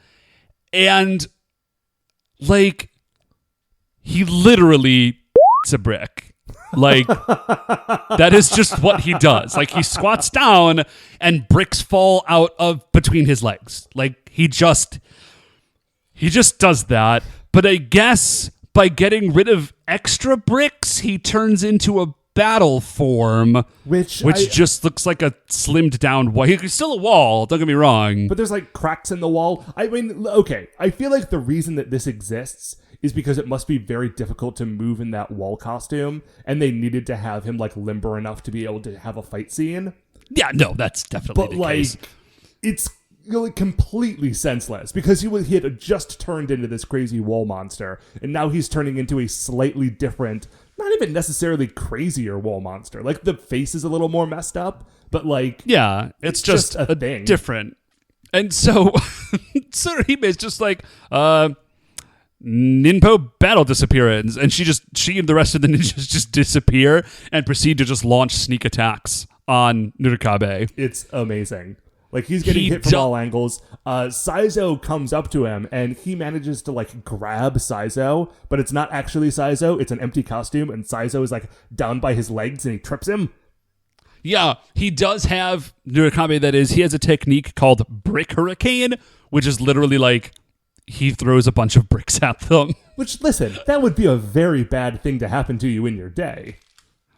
And like, he literally a brick. Like, that is just what he does. Like, he squats down and bricks fall out of between his legs. Like, he just does that. But I guess by getting rid of extra bricks, he turns into a battle form, which just looks like a slimmed down wall. He's still a wall, don't get me wrong. But there's like cracks in the wall. I mean, okay, I feel like the reason that this exists is because it must be very difficult to move in that wall costume, and they needed to have him like limber enough to be able to have a fight scene. Yeah, no, that's definitely the case. But like, it's really completely senseless because he had just turned into this crazy wall monster, and now he's turning into a slightly different, not even necessarily crazier wall monster. Like, the face is a little more messed up, but like, yeah, it's just a thing. Different. And so Tsuruhime's just like, Ninpo battle disappearance, and she and the rest of the ninjas just disappear and proceed to just launch sneak attacks on Nurikabe. It's amazing. Like, he's getting hit from all angles. Saizo comes up to him, and he manages to like grab Saizo, but it's not actually Saizo. It's an empty costume, and Saizo is like down by his legs, and he trips him. Yeah, he does have Nurikabe. That is, he has a technique called Brick Hurricane, which is literally like, he throws a bunch of bricks at them. Which, listen, that would be a very bad thing to happen to you in your day.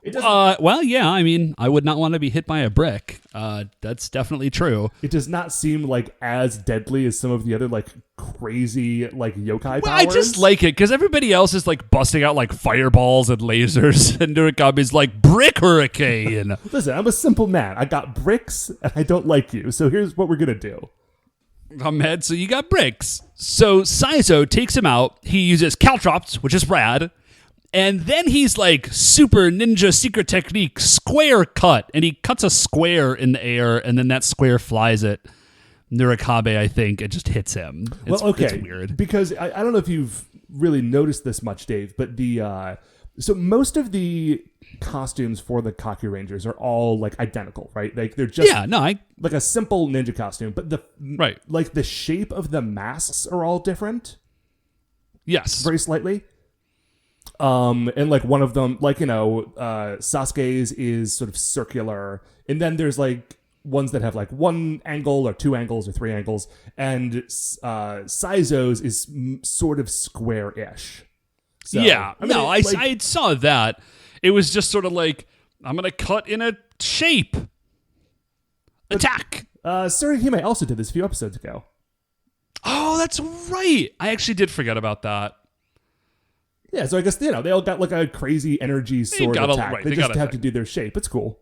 Well, yeah, I mean, I would not want to be hit by a brick. That's definitely true. It does not seem like as deadly as some of the other like crazy like yokai powers. I just like it because everybody else is like busting out like fireballs and lasers, and Nurikabe's like brick hurricane. Listen, I'm a simple man. I got bricks, and I don't like you. So here's what we're gonna do. Ahmed, so you got bricks. So Saizo takes him out. He uses caltrops, which is rad. And then he's like super ninja secret technique, square cut. And he cuts a square in the air, and then that square flies at Nurikabe, I think. It just hits him. It's weird. Because I don't know if you've really noticed this much, Dave, but so most of the costumes for the Kakurangers are all like identical, right? Like, they're just like a simple ninja costume, but like the shape of the masks are all different. Yes, very slightly. And like one of them, like, you know, Sasuke's is sort of circular, and then there's like ones that have like one angle or two angles or three angles, and Saizo's is sort of square-ish. So, yeah, I mean, I saw that. It was just sort of like, I'm going to cut in a shape. Attack! Tsuruhime also did this a few episodes ago. Oh, that's right. I actually did forget about that. Yeah, so I guess, you know, they all got like a crazy energy sword attack. They just have to do their shape. It's cool.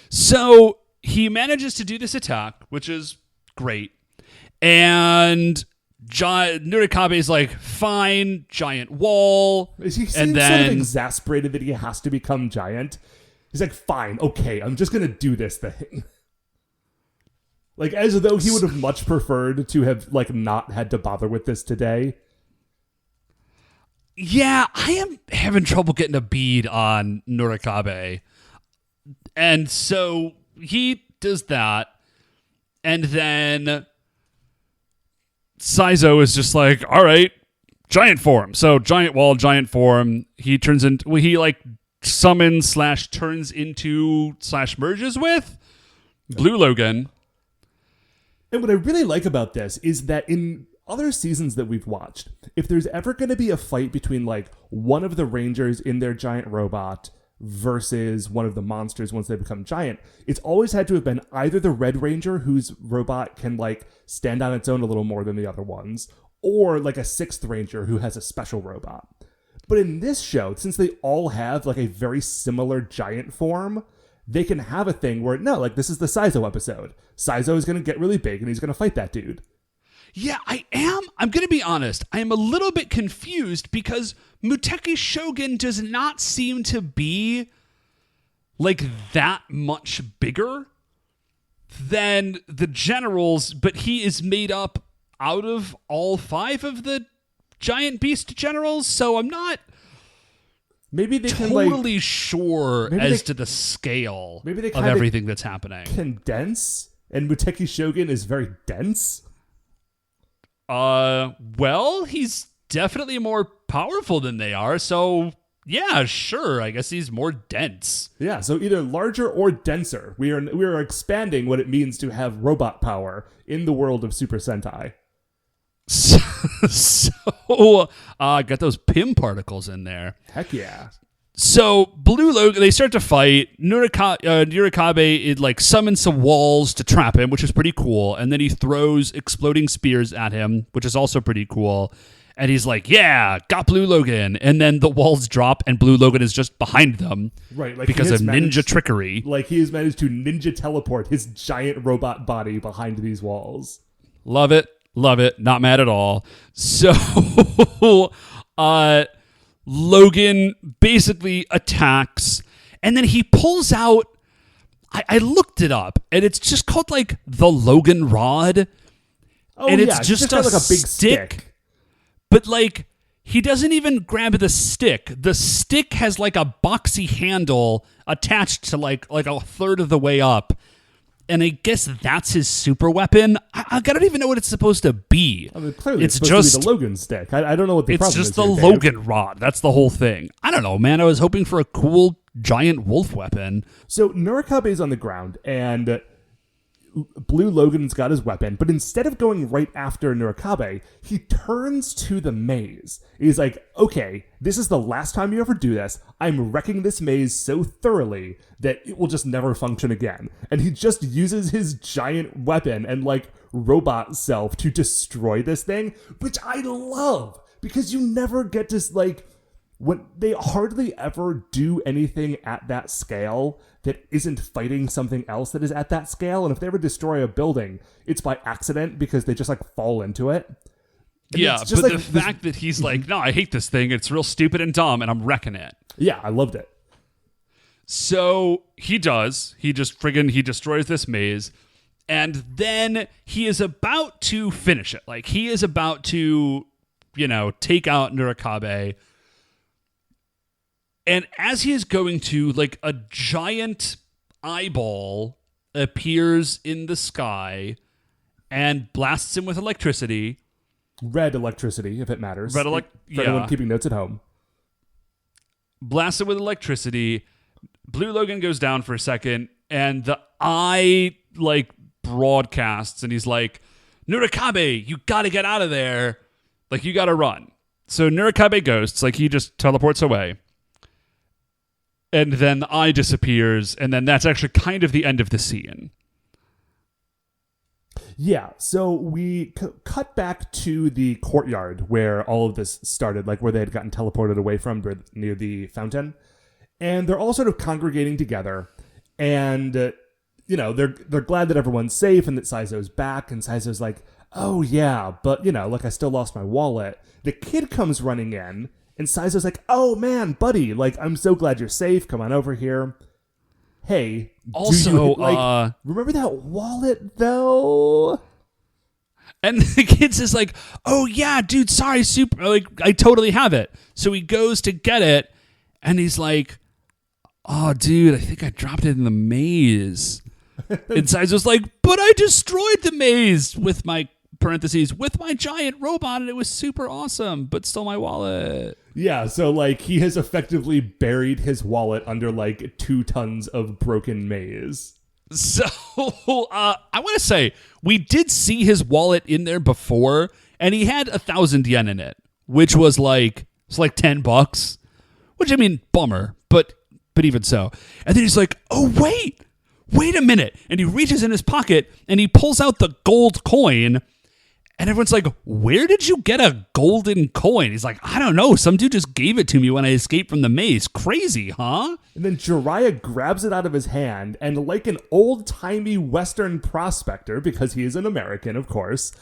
So he manages to do this attack, which is great. And Nurikabe's like, fine, giant wall. He seems and sort of then exasperated that he has to become giant. He's like, fine, okay, I'm just gonna do this thing. Like, as though he would have much preferred to have, like, not had to bother with this today. Yeah, I am having trouble getting a bead on Nurikabe. And so he does that. And then Saizo is just like, all right, giant form. So giant wall, giant form. He turns into, well, he like summons / turns into / merges with Blue Logan. And what I really like about this is that in other seasons that we've watched, if there's ever going to be a fight between like one of the Rangers in their giant robot versus one of the monsters once they become giant, it's always had to have been either the Red Ranger, whose robot can like stand on its own a little more than the other ones, or like a 6th Ranger who has a special robot. But in this show, since they all have like a very similar giant form, they can have a thing where, no, like this is the Saizo episode. Saizo is going to get really big and he's going to fight that dude. Yeah, I am. I'm going to be honest. I am a little bit confused because Muteki Shogun does not seem to be like that much bigger than the generals, but he is made up out of all 5 of the giant beast generals, so I'm not maybe they totally can, sure as to the scale of everything that's happening. Condense, and Muteki Shogun is very dense. Well, he's definitely more powerful than they are, so yeah, sure. I guess he's more dense. Yeah, so either larger or denser. We are expanding what it means to have robot power in the world of Super Sentai. So, got those PIM particles in there. Heck yeah. So Blue Logan, they start to fight. Nurikabe it like summons some walls to trap him, which is pretty cool. And then he throws exploding spears at him, which is also pretty cool. And he's like, "Yeah, got Blue Logan." And then the walls drop, and Blue Logan is just behind them, right? Like because of ninja trickery. Like he has managed to ninja teleport his giant robot body behind these walls. Love it. Not mad at all. So, Logan basically attacks, and then he pulls out, I looked it up, and it's just called like the Logan Rod. Oh, and yeah, it's just like a big stick. But like, he doesn't even grab the stick. The stick has like a boxy handle attached to like a third of the way up. And I guess that's his super weapon. I don't even know what it's supposed to be. I mean, clearly it's supposed to be the Logan stick. I don't know what the problem is. It's just the Logan Rod. That's the whole thing. I don't know, man. I was hoping for a cool giant wolf weapon. So Nurikabe is on the ground, and Blue Logan's got his weapon, but instead of going right after Nurikabe, he turns to the maze. He's like, okay, this is the last time you ever do this. I'm wrecking this maze so thoroughly that it will just never function again. And he just uses his giant weapon and like robot self to destroy this thing, which I love, because you never get to like, when they hardly ever do anything at that scale that isn't fighting something else that is at that scale. And if they ever destroy a building, it's by accident because they just like fall into it. And yeah, but like the fact that he's like, no, I hate this thing. It's real stupid and dumb, and I'm wrecking it. Yeah, I loved it. So he does. He destroys this maze, and then he is about to finish it. Like, he is about to, take out Nurikabe. And as he is going to, like, a giant eyeball appears in the sky and blasts him with electricity. Red electricity, if it matters. For yeah. anyone keeping notes at home. Blasts him with electricity. Blue Logan goes down for a second, and the eye, like, broadcasts, and he's like, Nurikabe, you gotta get out of there. Like, you gotta run. So Nurikabe ghosts, like, he just teleports away. And then the eye disappears, and then that's actually kind of the end of the scene. Yeah, so we cut back to the courtyard where all of this started, like where they had gotten teleported away from near the fountain. And they're all sort of congregating together. And, they're glad that everyone's safe and that Saizo's back. And Saizo's like, oh yeah, but look, I still lost my wallet. The kid comes running in, and Saizo's like, oh man, buddy, like, I'm so glad you're safe. Come on over here. Hey, Also, remember that wallet though? And the kid says like, oh yeah, dude, sorry, super, like, I totally have it. So he goes to get it, and he's like, oh dude, I think I dropped it in the maze. And Saizo's like, but I destroyed the maze with my giant robot, and it was super awesome, but stole my wallet. Yeah, so like he has effectively buried his wallet under like 2 tons of broken maze. So I want to say we did see his wallet in there before, and he had 1,000 yen in it, which was like $10, which, I mean, bummer, but even so. And then he's like, oh wait a minute, and he reaches in his pocket and he pulls out the gold coin. And everyone's like, where did you get a golden coin? He's like, I don't know. Some dude just gave it to me when I escaped from the maze. Crazy, huh? And then Jiraiya grabs it out of his hand, and like an old-timey Western prospector, because he is an American, of course,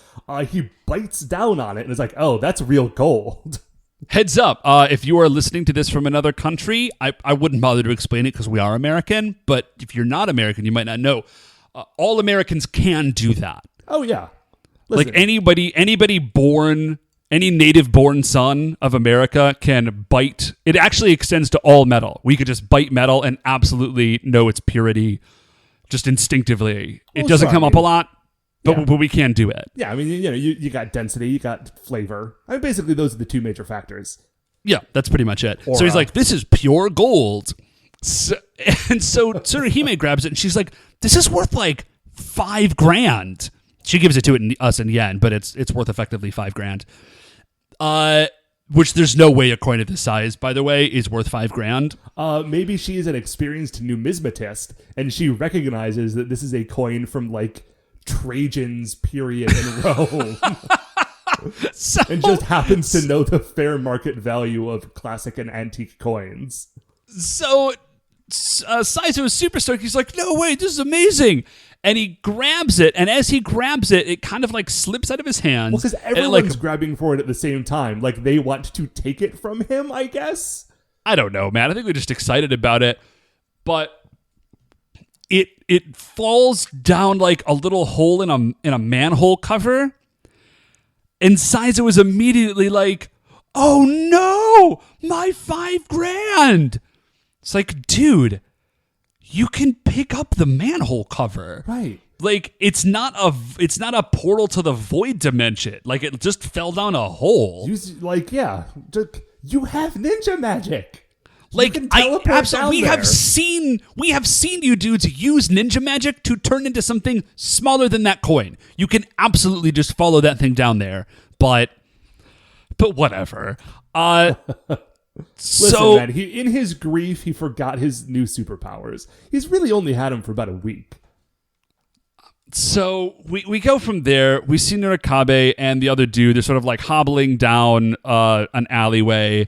he bites down on it and is like, oh, that's real gold. Heads up, if you are listening to this from another country, I wouldn't bother to explain it because we are American. But if you're not American, you might not know. All Americans can do that. Oh, yeah. Listen. Like anybody born, any native-born son of America can bite. It actually extends to all metal. We could just bite metal and absolutely know its purity, just instinctively. It doesn't come up a lot, but we can do it. Yeah, I mean, you got density, you got flavor. I mean, basically, those are the 2 major factors. Yeah, that's pretty much it. Aura. So he's like, this is pure gold. So Tsuruhime grabs it, and she's like, this is worth like $5,000. She gives it to us in yen, but it's worth effectively $5,000. Which there's no way a coin of this size, by the way, is worth $5,000. Maybe she is an experienced numismatist, and she recognizes that this is a coin from like Trajan's period in Rome, and just happens to know the fair market value of classic and antique coins. So Saizo is super stoked. He's like, no, wait, this is amazing. And he grabs it, and as he grabs it, it kind of like slips out of his hands. Well, because everyone's grabbing for it at the same time. Like, they want to take it from him, I guess? I don't know, man. I think they're just excited about it. But it falls down like a little hole in a manhole cover. And Saizo is immediately like, oh no, my $5,000. It's like, dude, you can pick up the manhole cover. Right. Like, it's not a portal to the void dimension. Like, it just fell down a hole. You have ninja magic. Like, we have seen you dudes use ninja magic to turn into something smaller than that coin. You can absolutely just follow that thing down there. But whatever. Listen, man, in his grief, he forgot his new superpowers. He's really only had them for about a week. So we go from there. We see Nurikabe and the other dude. They're sort of like hobbling down an alleyway.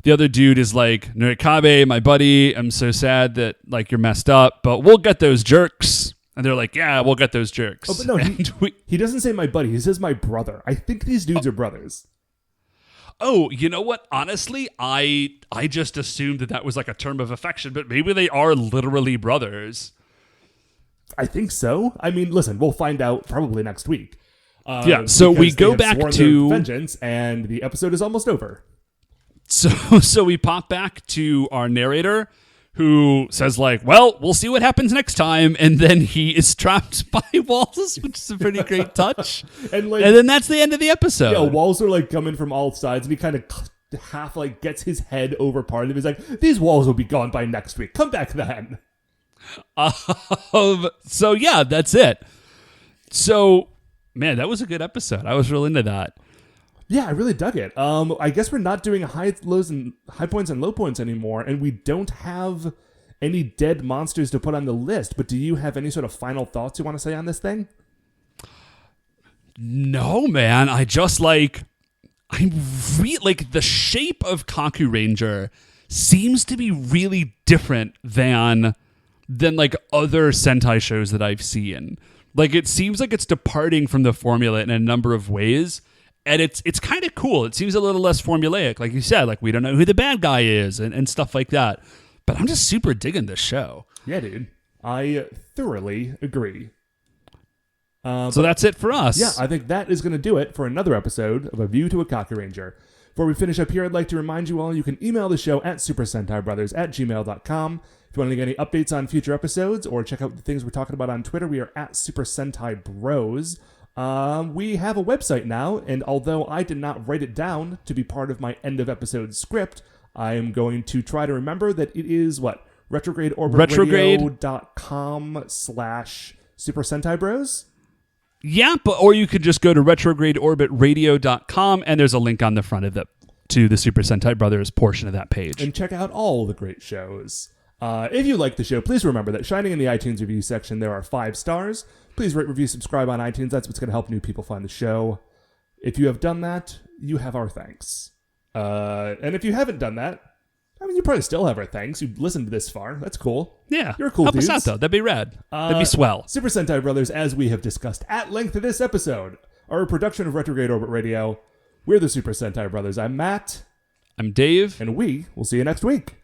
The other dude is like, Nurikabe, my buddy, I'm so sad that like you're messed up, but we'll get those jerks. And they're like, yeah, we'll get those jerks. Oh, but no, he doesn't say my buddy. He says my brother. I think these dudes are brothers. Oh, you know what? Honestly, I just assumed that was like a term of affection, but maybe they are literally brothers. I think so. I mean, listen, we'll find out probably next week. So we go back to vengeance, and the episode is almost over. So we pop back to our narrator, who says like, well, we'll see what happens next time. And then he is trapped by walls, which is a pretty great touch. and then that's the end of the episode. Yeah, walls are like coming from all sides, and he kind of half like gets his head over part of it. He's like, these walls will be gone by next week. Come back then. So yeah, that's it. So, man, that was a good episode. I was real into that. Yeah, I really dug it. I guess we're not doing high points and low points anymore, and we don't have any dead monsters to put on the list. But do you have any sort of final thoughts you want to say on this thing? No, man. I just like the shape of Kakuranger seems to be really different than like other Sentai shows that I've seen. Like, it seems like it's departing from the formula in a number of ways. And it's kind of cool. It seems a little less formulaic. Like you said, like, we don't know who the bad guy is and stuff like that. But I'm just super digging this show. Yeah, dude. I thoroughly agree. So that's it for us. Yeah, I think that is going to do it for another episode of A View to a Kakuranger. Before we finish up here, I'd like to remind you all you can email the show at supersentaibrothers@gmail.com. If you want to get any updates on future episodes or check out the things we're talking about on Twitter, we are at Super Sentai Bros. We have a website now, and although I did not write it down to be part of my end of episode script, I am going to try to remember that it is Retrograde Orbit Radio.com/Super Sentai Bros. Yeah, or you could just go to retrogradeorbitradio.com, and there's a link on the front of to the Super Sentai Brothers portion of that page. And check out all the great shows. If you like the show, please remember that shining in the iTunes review section, there are 5 stars. Please rate, review, subscribe on iTunes. That's what's going to help new people find the show. If you have done that, you have our thanks. And if you haven't done that, I mean, you probably still have our thanks. You listened to this far. That's cool. Yeah. You're cool Help dudes. us out, though. That'd be rad. That'd be swell. Super Sentai Brothers, as we have discussed at length in this episode, are a production of Retrograde Orbit Radio. We're the Super Sentai Brothers. I'm Matt. I'm Dave. And we will see you next week.